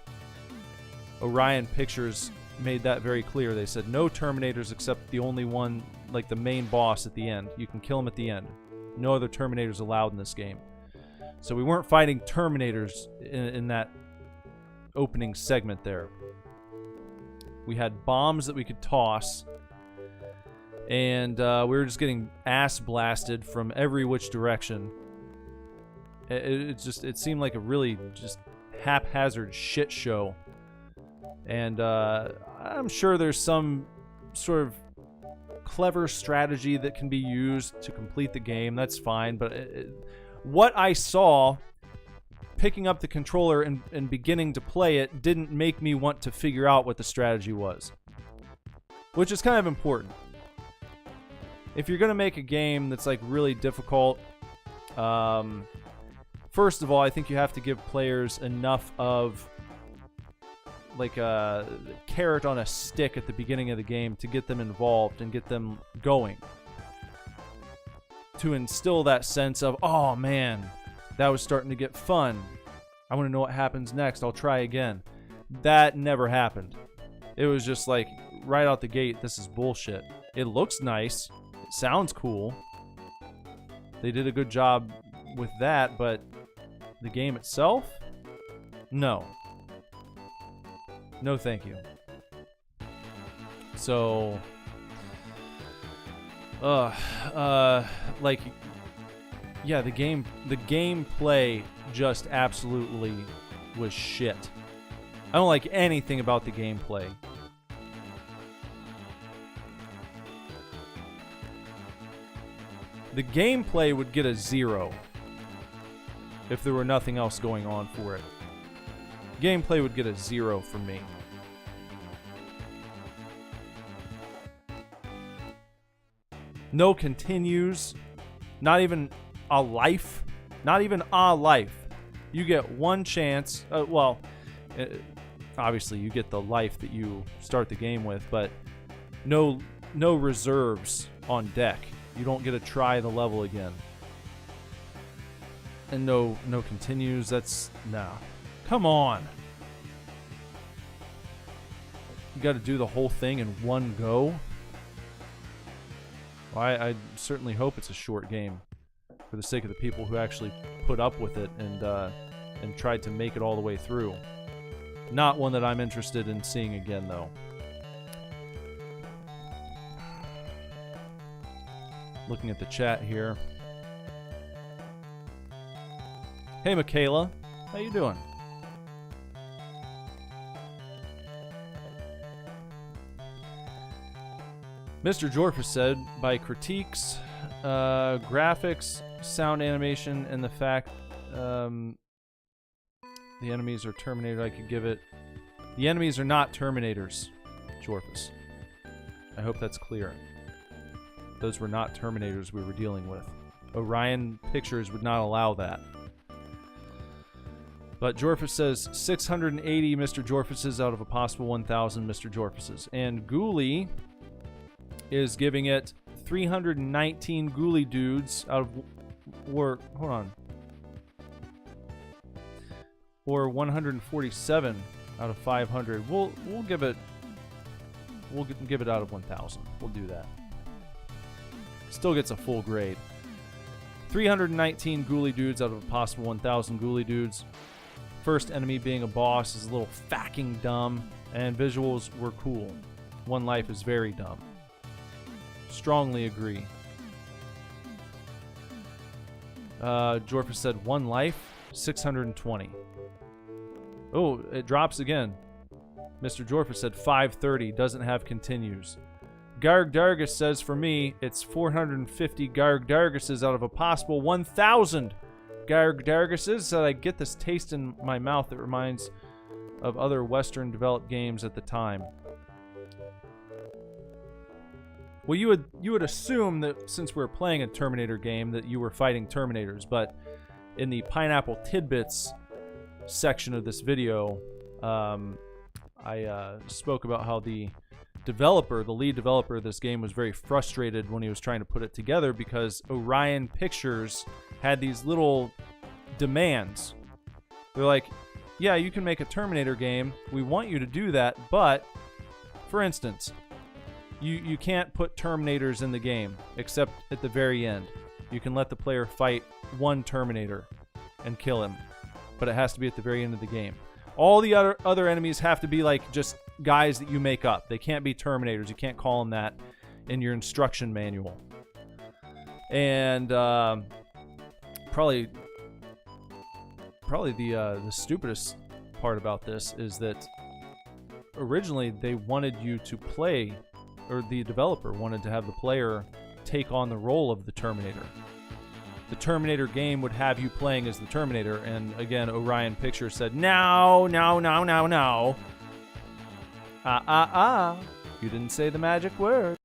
Orion Pictures made that very clear. They said no Terminators except the only one, like the main boss at the end. You can kill him at the end. No other Terminators allowed in this game. So we weren't fighting Terminators in that opening segment there. We had bombs that we could toss. And we were just getting ass blasted from every which direction. It seemed like a really just haphazard shit show. And I'm sure there's some sort of clever strategy that can be used to complete the game. That's fine. But what I saw picking up the controller and beginning to play it didn't make me want to figure out what the strategy was. Which is kind of important. If you're going to make a game that's like really difficult, first of all, I think you have to give players enough of like a carrot on a stick at the beginning of the game to get them involved and get them going. To instill that sense of, oh man, that was starting to get fun. I want to know what happens next. I'll try again. That never happened. It was just like, right out the gate, this is bullshit. It looks nice. It sounds cool. They did a good job with that, but the game itself? No. No, thank you. So, like, yeah, the gameplay just absolutely was shit. I don't like anything about the gameplay. The gameplay would get a 0 if there were nothing else going on for it. Gameplay would get a 0 from me. No continues. Not even a life. Not even a life. You get one chance. Obviously you get the life that you start the game with, but no reserves on deck. You don't get to try the level again. And no continues. That's nah. Come on. You got to do the whole thing in one go. Well, I certainly hope it's a short game, for the sake of the people who actually put up with it and tried to make it all the way through. Not one that I'm interested in seeing again, though. Looking at the chat here. Hey, Michaela. How you doing? Mr. Jorfus said, by critiques, graphics, sound animation, and the fact the enemies are Terminator, I could give it... The enemies are not Terminators, Jorfus. I hope that's clear. Those were not Terminators we were dealing with. Orion Pictures would not allow that. But Jorfus says 680 Mr. Jorfuses out of a possible 1,000 Mr. Jorfuses. And Ghoulie is giving it 319 Ghoulie dudes out of... Or, hold on. Or 147 out of 500. We'll give it... We'll give it out of 1,000. We'll do that. Still gets a full grade. 319 Ghoulie dudes out of a possible 1,000 Ghoulie dudes. First enemy being a boss is a little fucking dumb, and visuals were cool. One Life is very dumb. Strongly agree. Jorfus said One Life, 620. Oh, it drops again. Mr. Jorfus said 530, doesn't have continues. Garg Dargus says for me, it's 450 Garg Darguses out of a possible 1,000 Garg Darguses that I get this taste in my mouth that reminds of other Western developed games at the time. Well, you would assume that since we're playing a Terminator game that you were fighting Terminators, but in the Pineapple Tidbits section of this video, I spoke about how the lead developer of this game, was very frustrated when he was trying to put it together because Orion Pictures had these little demands. They're like, yeah, you can make a Terminator game. We want you to do that, but, for instance, you can't put Terminators in the game, except at the very end. You can let the player fight one Terminator and kill him, but it has to be at the very end of the game. All the other enemies have to be like just guys that you make up. They can't be Terminators. You can't call them that in your instruction manual. And probably the stupidest part about this is that originally they wanted you to play, or the developer wanted to have the player take on the role of the Terminator. The Terminator game would have you playing as the Terminator, and again, Orion Pictures said, no. You didn't say the magic word.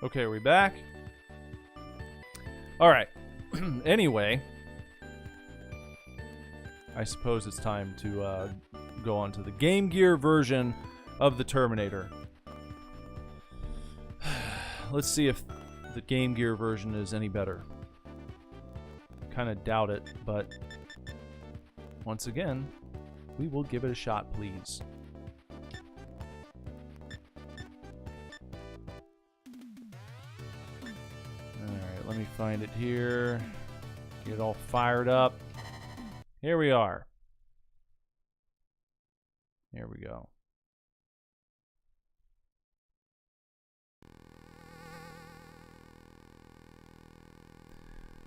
Okay, are we back? Alright. Anyway, I suppose it's time to go on to the Game Gear version of the Terminator. Let's see if the Game Gear version is any better. Kind of doubt it, but once again, we will give it a shot, please. Let me find it here. Get it all fired up. Here we are. Here we go.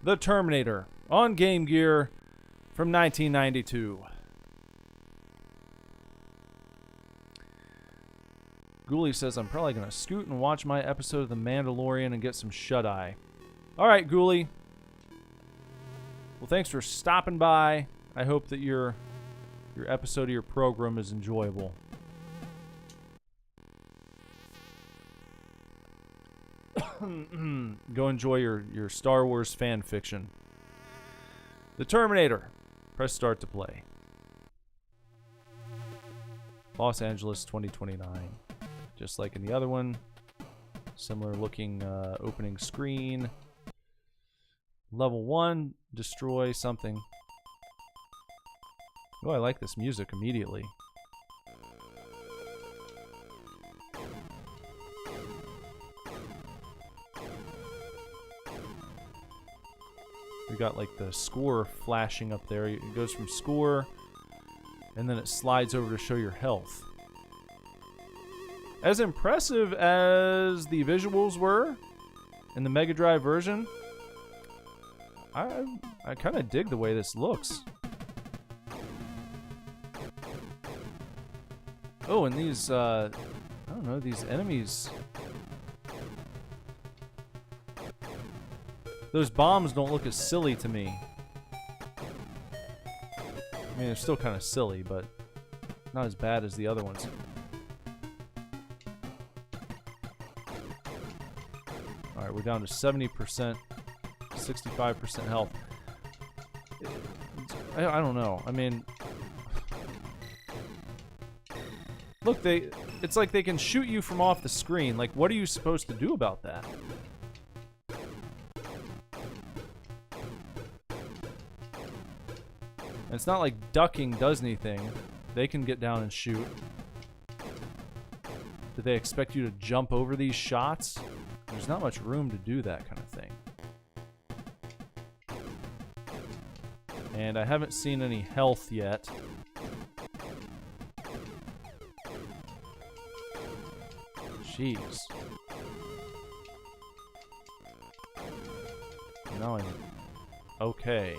The Terminator on Game Gear from 1992. Ghoulie says, I'm probably going to scoot and watch my episode of The Mandalorian and get some shut-eye. All right, Ghoulie. Well, thanks for stopping by. I hope that your episode of your program is enjoyable. Go enjoy your Star Wars fan fiction. The Terminator. Press start to play. Los Angeles 2029. Just like in the other one. Similar looking opening screen. Level 1, destroy something. Oh, I like this music immediately. We got like the score flashing up there. It goes from score, and then it slides over to show your health. As impressive as the visuals were, in the Mega Drive version, I kind of dig the way this looks. Oh, and these, I don't know, these enemies. Those bombs don't look as silly to me. I mean, they're still kind of silly, but not as bad as the other ones. Alright, we're down to 70%, 65% health. I don't know. I mean, look, it's like they can shoot you from off the screen. Like, what are you supposed to do about that? And it's not like ducking does anything. They can get down and shoot. Do they expect you to jump over these shots? There's not much room to do that kind of thing. And I haven't seen any health yet. Jeez. Now I'm okay.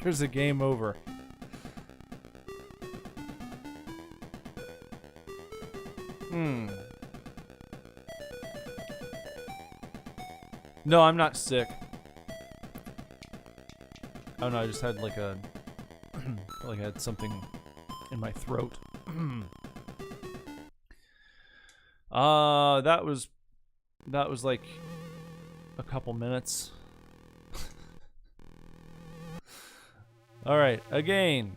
There's a game over. No, I'm not sick. Oh no, I just had like a like I had something in my throat. That was like a couple minutes. All right, again.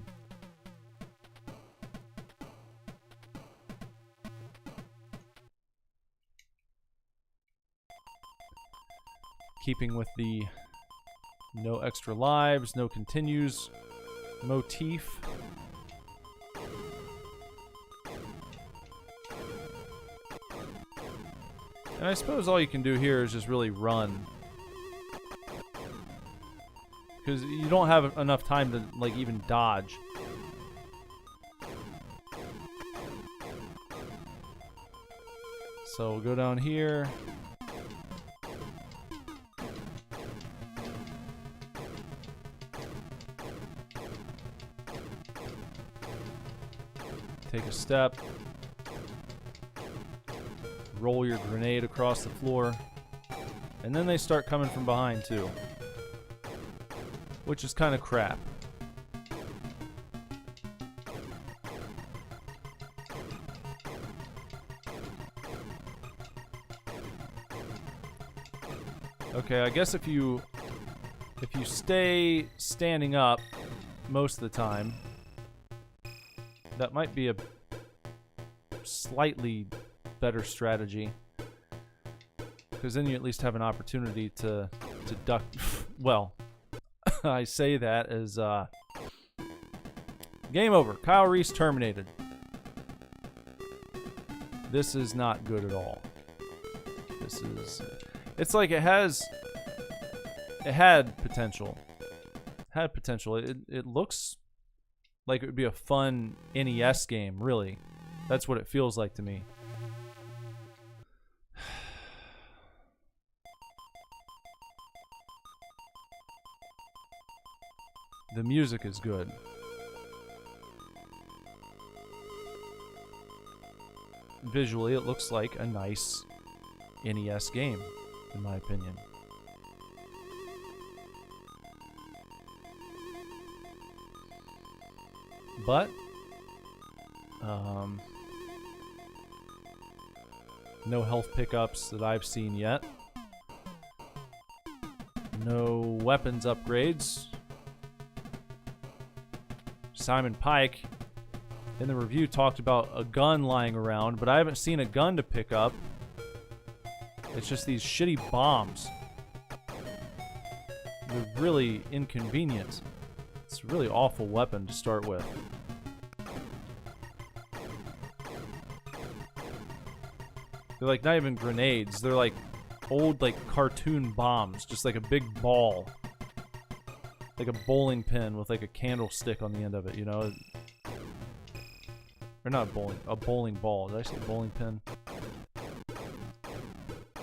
Keeping with the no extra lives, no continues motif. And I suppose all you can do here is just really run. Because you don't have enough time to, like, even dodge. So we'll go down here. Take a step. Roll your grenade across the floor. And then they start coming from behind, too. Which is kind of crap. Okay, I guess if you stay standing up most of the time, that might be a slightly better strategy. Because then you at least have an opportunity to duck. Well, I say that as game over. Kyle Reese terminated. This is not good at all. This is. It's like it had potential. Had potential. It looks like it would be a fun NES game, really. That's what it feels like to me. The music is good. Visually, it looks like a nice NES game, in my opinion. But, no health pickups that I've seen yet. No weapons upgrades. Simon Pike in the review talked about a gun lying around, but I haven't seen a gun to pick up. It's just these shitty bombs. They're really inconvenient. It's a really awful weapon to start with. They're like not even grenades. They're like old like cartoon bombs, just like a big ball. Like a bowling pin with like a candlestick on the end of it, you know? Or not bowling, a bowling ball. Did I say bowling pin?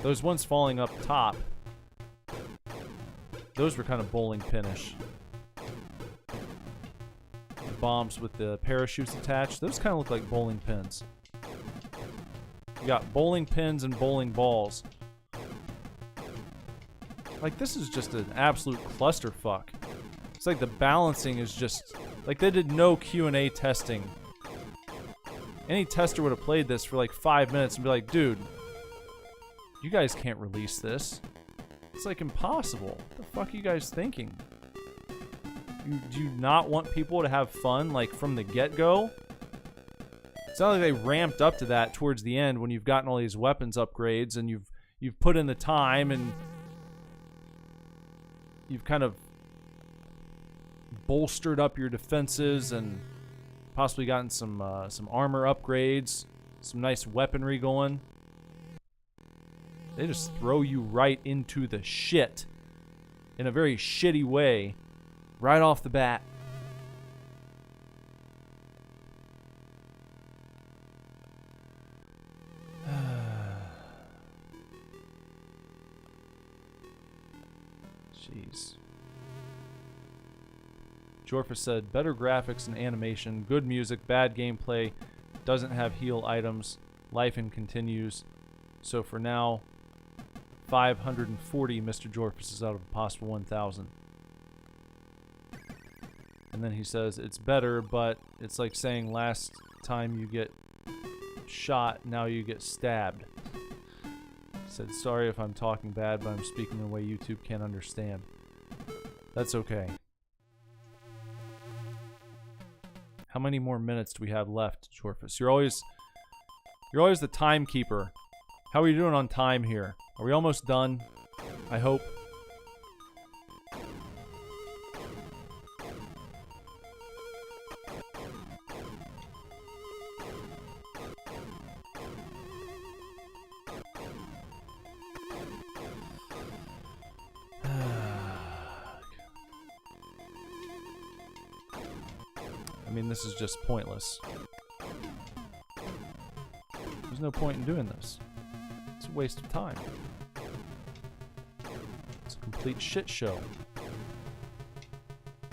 Those ones falling up top, those were kind of bowling pinish. The bombs with the parachutes attached, those kind of look like bowling pins. You got bowling pins and bowling balls. Like, this is just an absolute clusterfuck. It's like the balancing is just... Like, they did no Q&A testing. Any tester would have played this for like 5 minutes and be like, dude, you guys can't release this. It's like impossible. What the fuck are you guys thinking? Do you not want people to have fun, like, from the get-go? It's not like they ramped up to that towards the end when you've gotten all these weapons upgrades and you've put in the time and you've kind of bolstered up your defenses and possibly gotten some armor upgrades, some nice weaponry going. They just throw you right into the shit in a very shitty way right off the bat. Jeez. Jorfa said, better graphics and animation, good music, bad gameplay, doesn't have heal items, life and continues. So for now, 540 Mr. Jorfus is out of a possible 1,000. And then he says, it's better, but it's like saying last time you get shot, now you get stabbed. He said, sorry if I'm talking bad, but I'm speaking in a way YouTube can't understand. That's okay. How many more minutes do we have left, Jorfus? You're always the timekeeper. How are you doing on time here? Are we almost done? I hope. I mean, this is just pointless. There's no point in doing this. It's a waste of time. It's a complete shit show.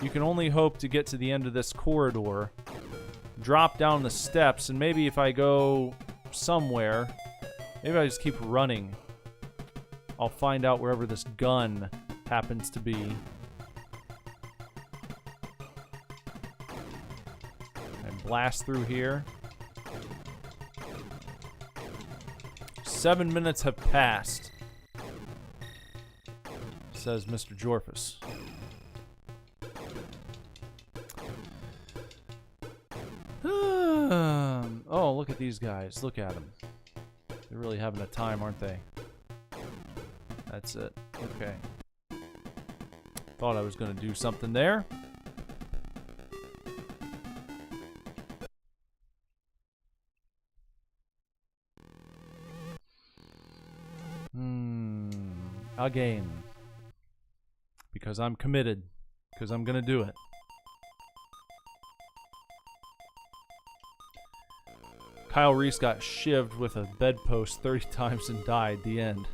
You can only hope to get to the end of this corridor, drop down the steps, and maybe if I go somewhere, maybe I just keep running, I'll find out wherever this gun happens to be. And blast through here. 7 minutes have passed, says Mr. Jorfus. Oh, look at these guys. Look at them. They're really having a time, aren't they? That's it. Okay. Thought I was going to do something there. Again. Because I'm committed. Because I'm going to do it. Kyle Reese got shivved with a bedpost 30 times and died. The end.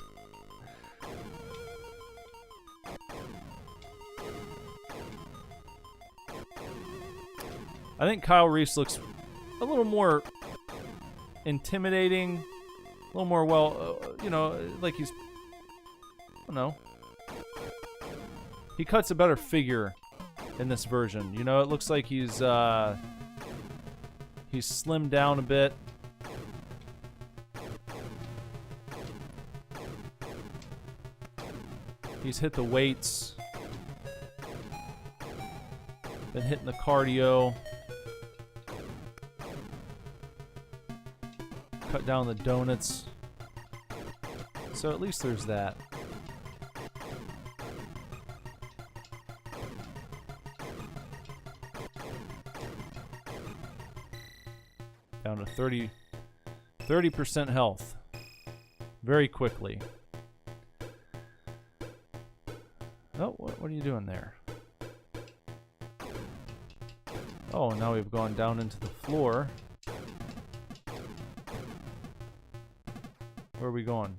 I think Kyle Reese looks a little more intimidating. A little more, well, you know, like he's... I don't know. He cuts a better figure in this version. You know, it looks like he's slimmed down a bit. He's hit the weights. Been hitting the cardio. Cut down the donuts. So at least there's that. Down to 30% health. Very quickly. Oh, what are you doing there? Oh, now we've gone down into the floor. Where are we going?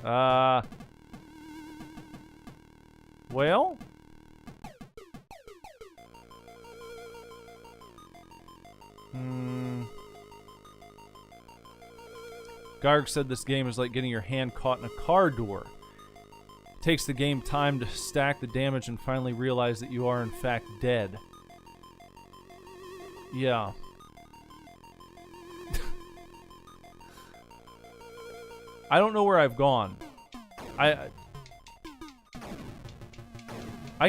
Well? Garg said this game is like getting your hand caught in a car door. It takes the game time to stack the damage and finally realize that you are in fact dead. Yeah. I don't know where I've gone. I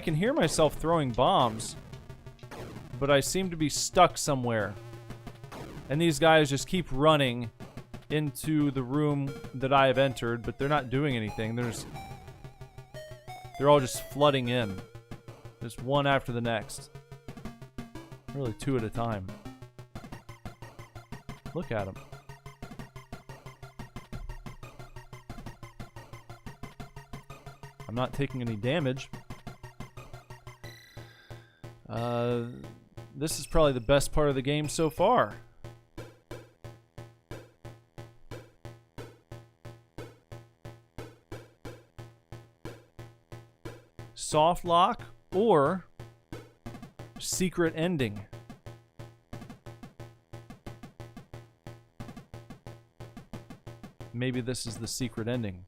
can hear myself throwing bombs, but I seem to be stuck somewhere. And these guys just keep running into the room that I have entered, but they're not doing anything. They're all just flooding in. Just one after the next. Really two at a time. Look at them. I'm not taking any damage. This is probably the best part of the game so far. Soft lock or secret ending. Maybe this is the secret ending.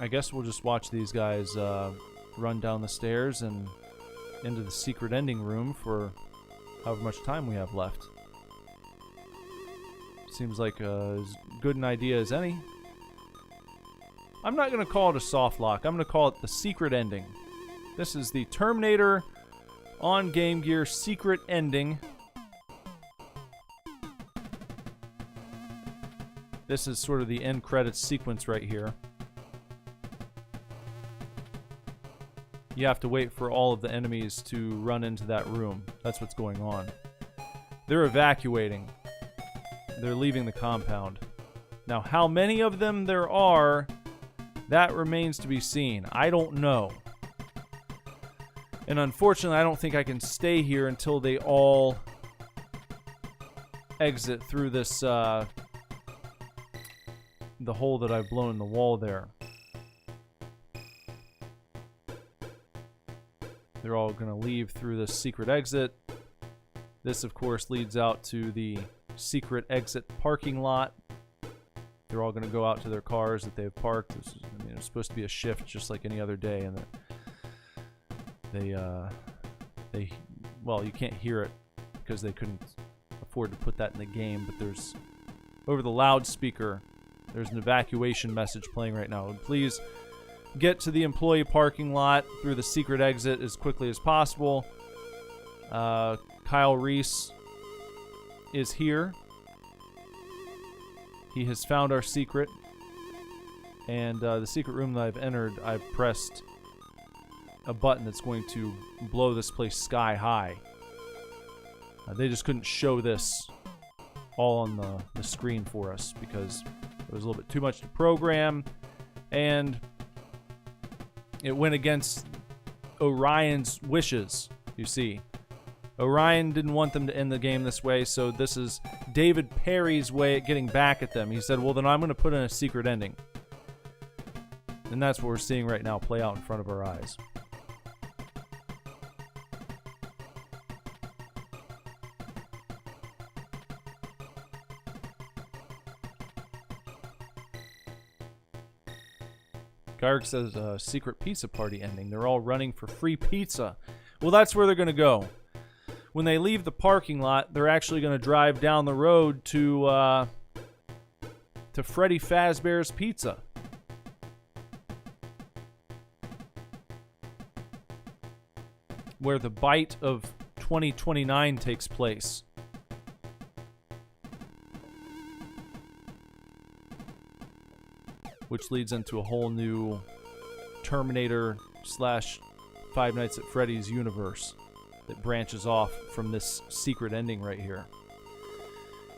I guess we'll just watch these guys run down the stairs and into the secret ending room for however much time we have left. Seems like as good an idea as any. I'm not going to call it a soft lock. I'm going to call it the secret ending. This is the Terminator on Game Gear secret ending. This is sort of the end credits sequence right here. You have to wait for all of the enemies to run into that room. That's what's going on. They're evacuating. They're leaving the compound. Now, how many of them there are, that remains to be seen. I don't know. And unfortunately, I don't think I can stay here until they all exit through this, the hole that I've blown in the wall there. They're all going to leave through this secret exit. This, of course, leads out to the secret exit parking lot. They're all going to go out to their cars that they've parked. This is, it's supposed to be a shift just like any other day, and well, you can't hear it because they couldn't afford to put that in the game, but there's, over the loudspeaker, there's an evacuation message playing right now. And please get to the employee parking lot through the secret exit as quickly as possible. Kyle Reese is here. He has found our secret. And the secret room that I've entered, I've pressed a button that's going to blow this place sky high. They just couldn't show this all on the screen for us because it was a little bit too much to program. And it went against Orion's wishes, you see. Orion didn't want them to end the game this way, so this is David Perry's way at getting back at them. He said, well, then I'm going to put in a secret ending. And that's what we're seeing right now play out in front of our eyes. Garg says secret pizza party ending. They're all running for free pizza. Well, that's where they're going to go. When they leave the parking lot, they're actually going to drive down the road to Freddy Fazbear's Pizza. Where the bite of 2029 takes place. Which leads into a whole new Terminator / Five Nights at Freddy's universe that branches off from this secret ending right here.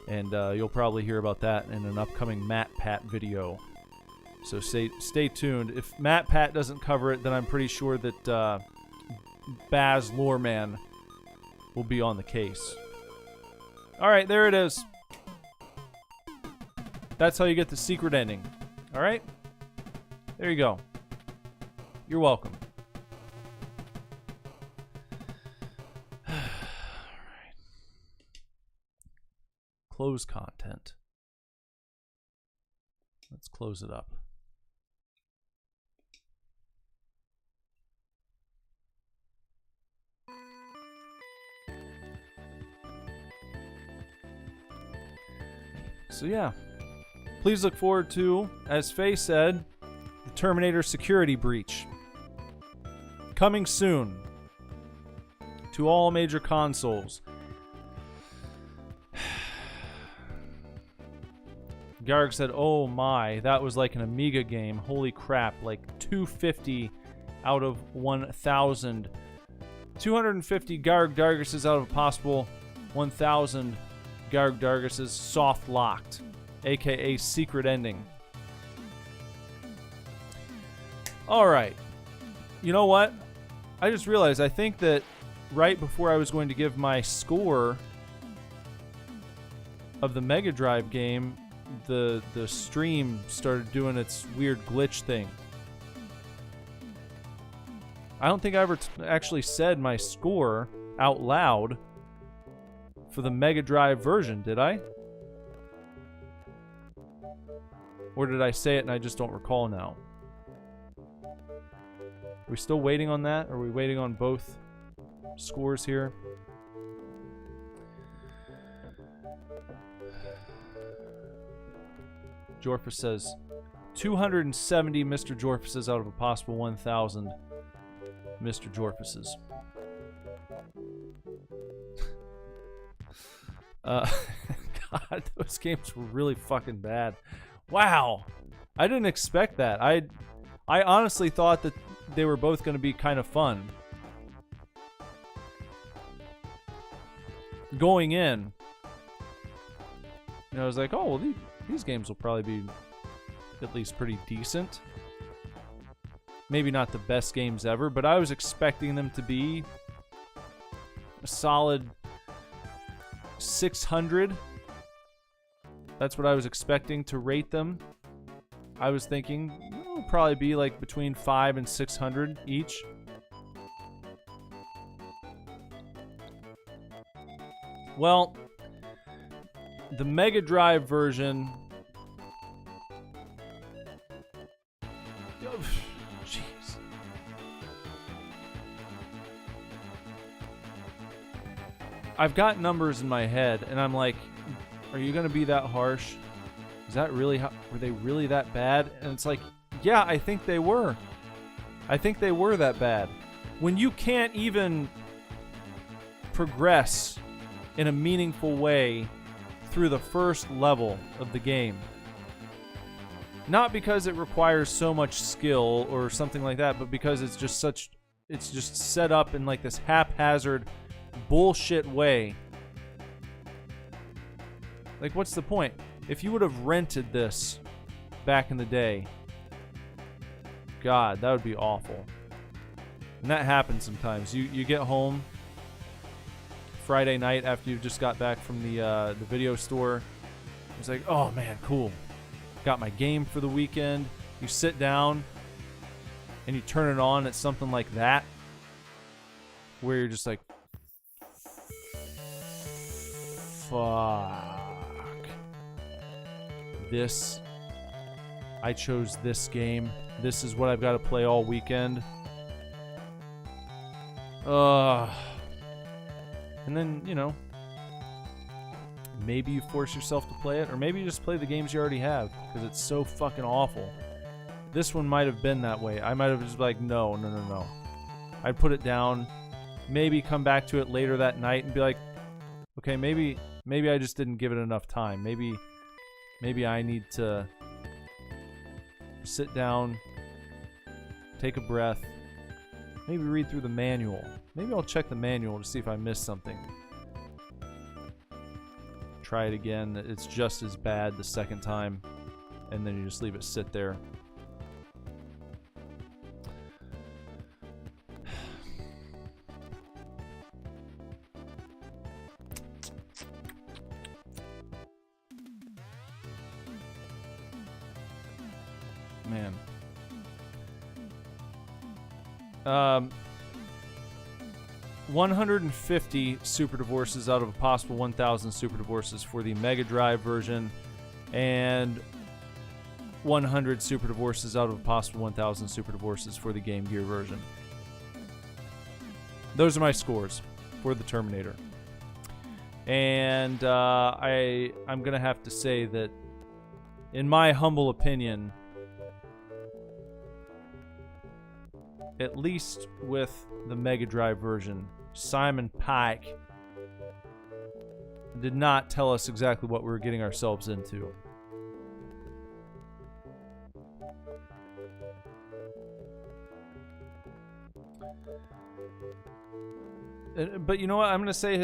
And you'll probably hear about that in an upcoming Matt Pat video. So stay tuned. If Matt Pat doesn't cover it, then I'm pretty sure that Baz Loreman will be on the case. Alright, there it is. That's how you get the secret ending. Alright? There you go. You're welcome. Alright. Close content. Let's close it up. So yeah, please look forward to, as Faye said, the Terminator security breach. Coming soon to all major consoles. Garg said, oh my, that was like an Amiga game. Holy crap, like 250 out of 1,000. 250 Garg Darguses out of a possible 1,000 Garg Darguses soft locked, aka secret ending. Alright. You know what? I just realized, I think that right before I was going to give my score of the Mega Drive game, the stream started doing its weird glitch thing. I don't think I ever actually said my score out loud for the Mega Drive version, did I? Or did I say it and I just don't recall now? Are we still waiting on that? Are we waiting on both scores here? Jorfa says 270 Mr. Jorfases out of a possible 1,000 Mr. Jorfases. God, those games were really fucking bad. Wow. I didn't expect that. I honestly thought that they were both going to be kind of fun. Going in, I was like, oh, well, these games will probably be at least pretty decent. Maybe not the best games ever, but I was expecting them to be a solid 600. That's what I was expecting to rate them. I was thinking it'll probably be like between 500 and 600 each. Well, the Mega Drive version. Oh, jeez. I've got numbers in my head, and I'm like, are you going to be that harsh? Is that really how, were they really that bad? And it's like, yeah, I think they were. I think they were that bad. When you can't even progress in a meaningful way through the first level of the game. Not because it requires so much skill or something like that, but because it's just set up in like this haphazard bullshit way. Like, what's the point? If you would have rented this back in the day, God, that would be awful. And that happens sometimes. You get home Friday night after you've just got back from the video store. It's like, oh man, cool. Got my game for the weekend. You sit down and you turn it on. It's something like that, where you're just like, fuck. This, I chose this game. This is what I've got to play all weekend. And then, you know, maybe you force yourself to play it, or maybe you just play the games you already have, because it's so fucking awful. This one might have been that way. I might have just been like, no. I'd put it down, maybe come back to it later that night and be like, okay, maybe I just didn't give it enough time. Maybe I need to sit down, take a breath, maybe read through the manual. Maybe I'll check the manual to see if I missed something. Try it again. It's just as bad the second time, and then you just leave it sit there. Man. 150 Super Divorces out of a possible 1,000 Super Divorces for the Mega Drive version, and 100 Super Divorces out of a possible 1,000 Super Divorces for the Game Gear version. Those are my scores for the Terminator. And I'm going to have to say that, in my humble opinion, at least with the Mega Drive version, Simon Pike did not tell us exactly what we were getting ourselves into. But you know what? I'm going to say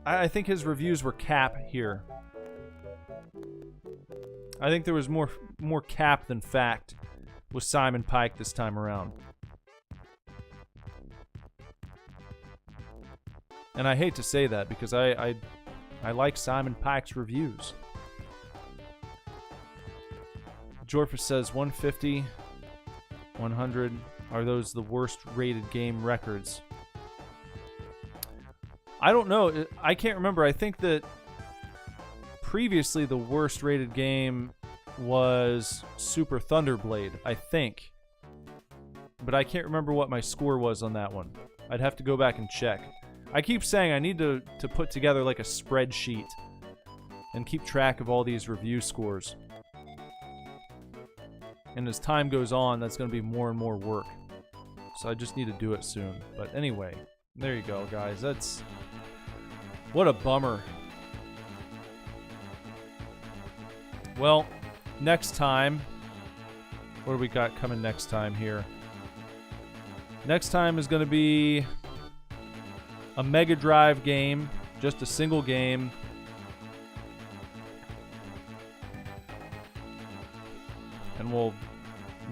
I think his reviews were cap here. I think there was more cap than fact with Simon Pike this time around. And I hate to say that because I like Simon Pike's reviews. Jorfa says 150, 100, are those the worst rated game records? I don't know. I can't remember. I think that previously the worst rated game was Super Thunderblade, I think. But I can't remember what my score was on that one. I'd have to go back and check. I keep saying I need to put together like a spreadsheet and keep track of all these review scores. And as time goes on, that's going to be more and more work. So I just need to do it soon. But anyway, there you go, guys. That's... what a bummer. Well, next time... what do we got coming next time here? Next time is going to be a Mega Drive game, just a single game. And we'll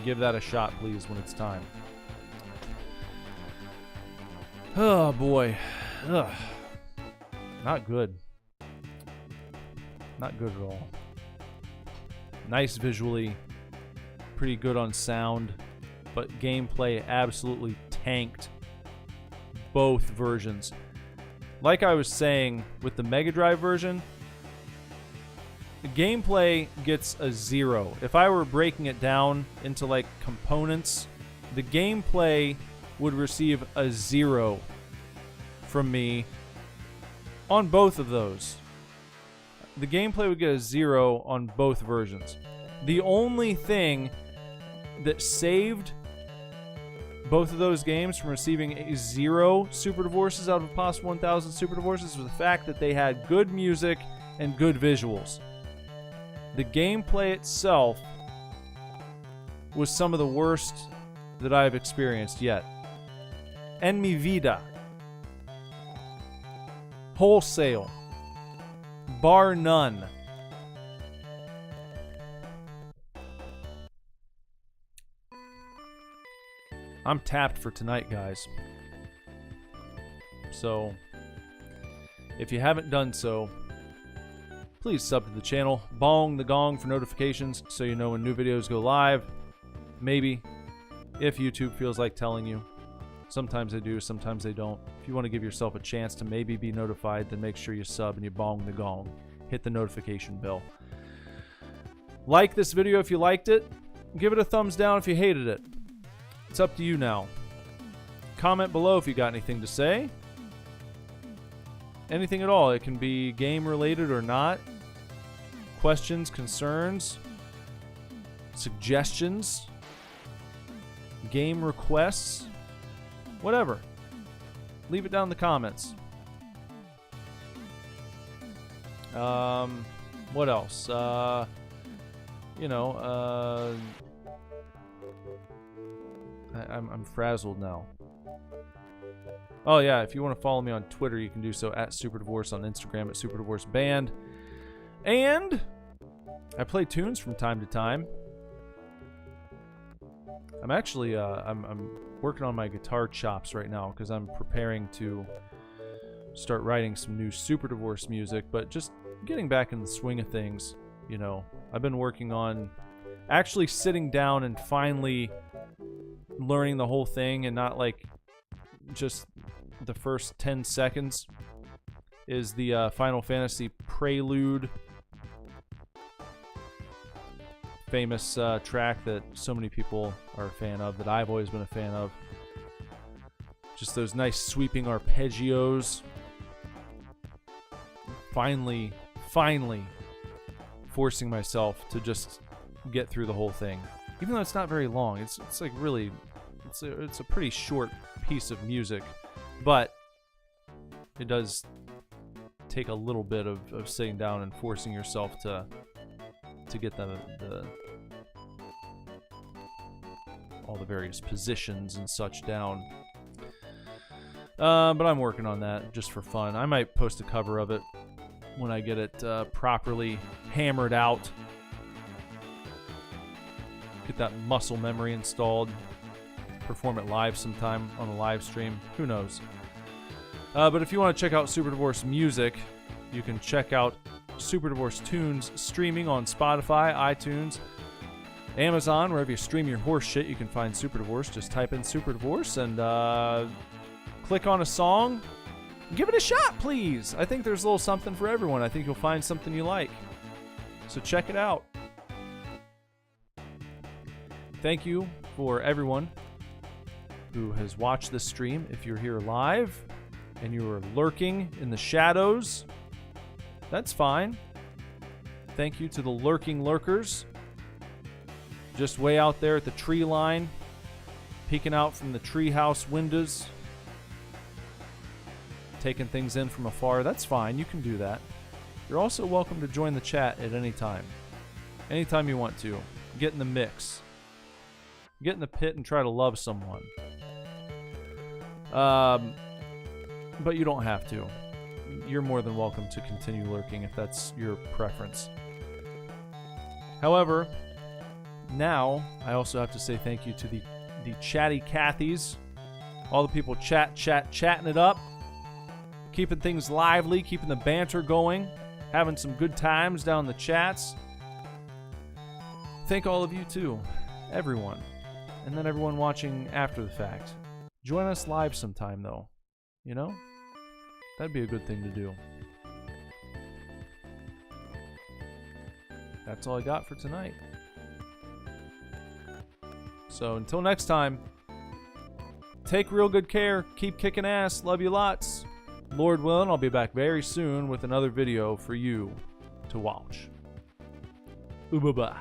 give that a shot, please, when it's time. Oh, boy. Ugh. Not good. Not good at all. Nice visually. Pretty good on sound. But gameplay absolutely tanked both versions. Like I was saying, with the Mega Drive version, the gameplay gets a 0. If I were breaking it down into like components, the gameplay would receive a 0 from me on both of those. The gameplay would get a 0 on both versions. The only thing that saved both of those games from receiving a 0 Super Divorces out of a possible 1,000 Super Divorces was the fact that they had good music and good visuals. The gameplay itself was some of the worst that I've experienced yet. En mi vida. Wholesale. Bar none. I'm tapped for tonight, guys. So, if you haven't done so, please sub to the channel. Bong the gong for notifications so you know when new videos go live. Maybe, if YouTube feels like telling you. Sometimes they do, sometimes they don't. If you want to give yourself a chance to maybe be notified, then make sure you sub and you bong the gong. Hit the notification bell. Like this video if you liked it. Give it a thumbs down if you hated it. It's up to you now. Comment below if you got anything to say. Anything at all. It can be game related or not. Questions, concerns, suggestions, game requests, whatever. Leave it down in the comments. What else? I'm frazzled now. Oh yeah, if you want to follow me on Twitter, you can do so at SuperDivorce, on Instagram at SuperDivorceBand. And I play tunes from time to time. I'm actually I'm working on my guitar chops right now because I'm preparing to start writing some new Super Divorce music, but just getting back in the swing of things, you know. I've been working on actually sitting down and finally learning the whole thing and not like just the first 10 seconds is the Final Fantasy Prelude. Famous track that so many people are a fan of, that I've always been a fan of. Just those nice sweeping arpeggios. Finally forcing myself to just get through the whole thing. Even though it's not very long, it's like really, it's a pretty short piece of music, but it does take a little bit of sitting down and forcing yourself to get all the various positions and such down. But I'm working on that just for fun. I might post a cover of it when I get it properly hammered out. Get that muscle memory installed. Perform it live sometime on a live stream. Who knows? But if you want to check out Super Divorce music, you can check out Super Divorce Tunes streaming on Spotify, iTunes, Amazon, wherever you stream your horse shit. You can find Super Divorce. Just type in Super Divorce and click on a song. Give it a shot, please. I think there's a little something for everyone. I think you'll find something you like. So check it out. Thank you for everyone who has watched this stream. If you're here live and you are lurking in the shadows, that's fine. Thank you to the lurking lurkers. Just way out there at the tree line, peeking out from the treehouse windows, taking things in from afar. That's fine. You can do that. You're also welcome to join the chat at any time. Anytime you want to. Get in the mix. Get in the pit and try to love someone. But you don't have to. You're more than welcome to continue lurking if that's your preference. However, now I also have to say thank you to the chatty Cathys. All the people chatting it up. Keeping things lively, keeping the banter going. Having some good times down in the chats. Thank all of you too. Everyone. And then everyone watching after the fact. Join us live sometime though. You know? That'd be a good thing to do. That's all I got for tonight. So until next time, take real good care. Keep kicking ass. Love you lots. Lord willing, I'll be back very soon with another video for you to watch. Bye-bye.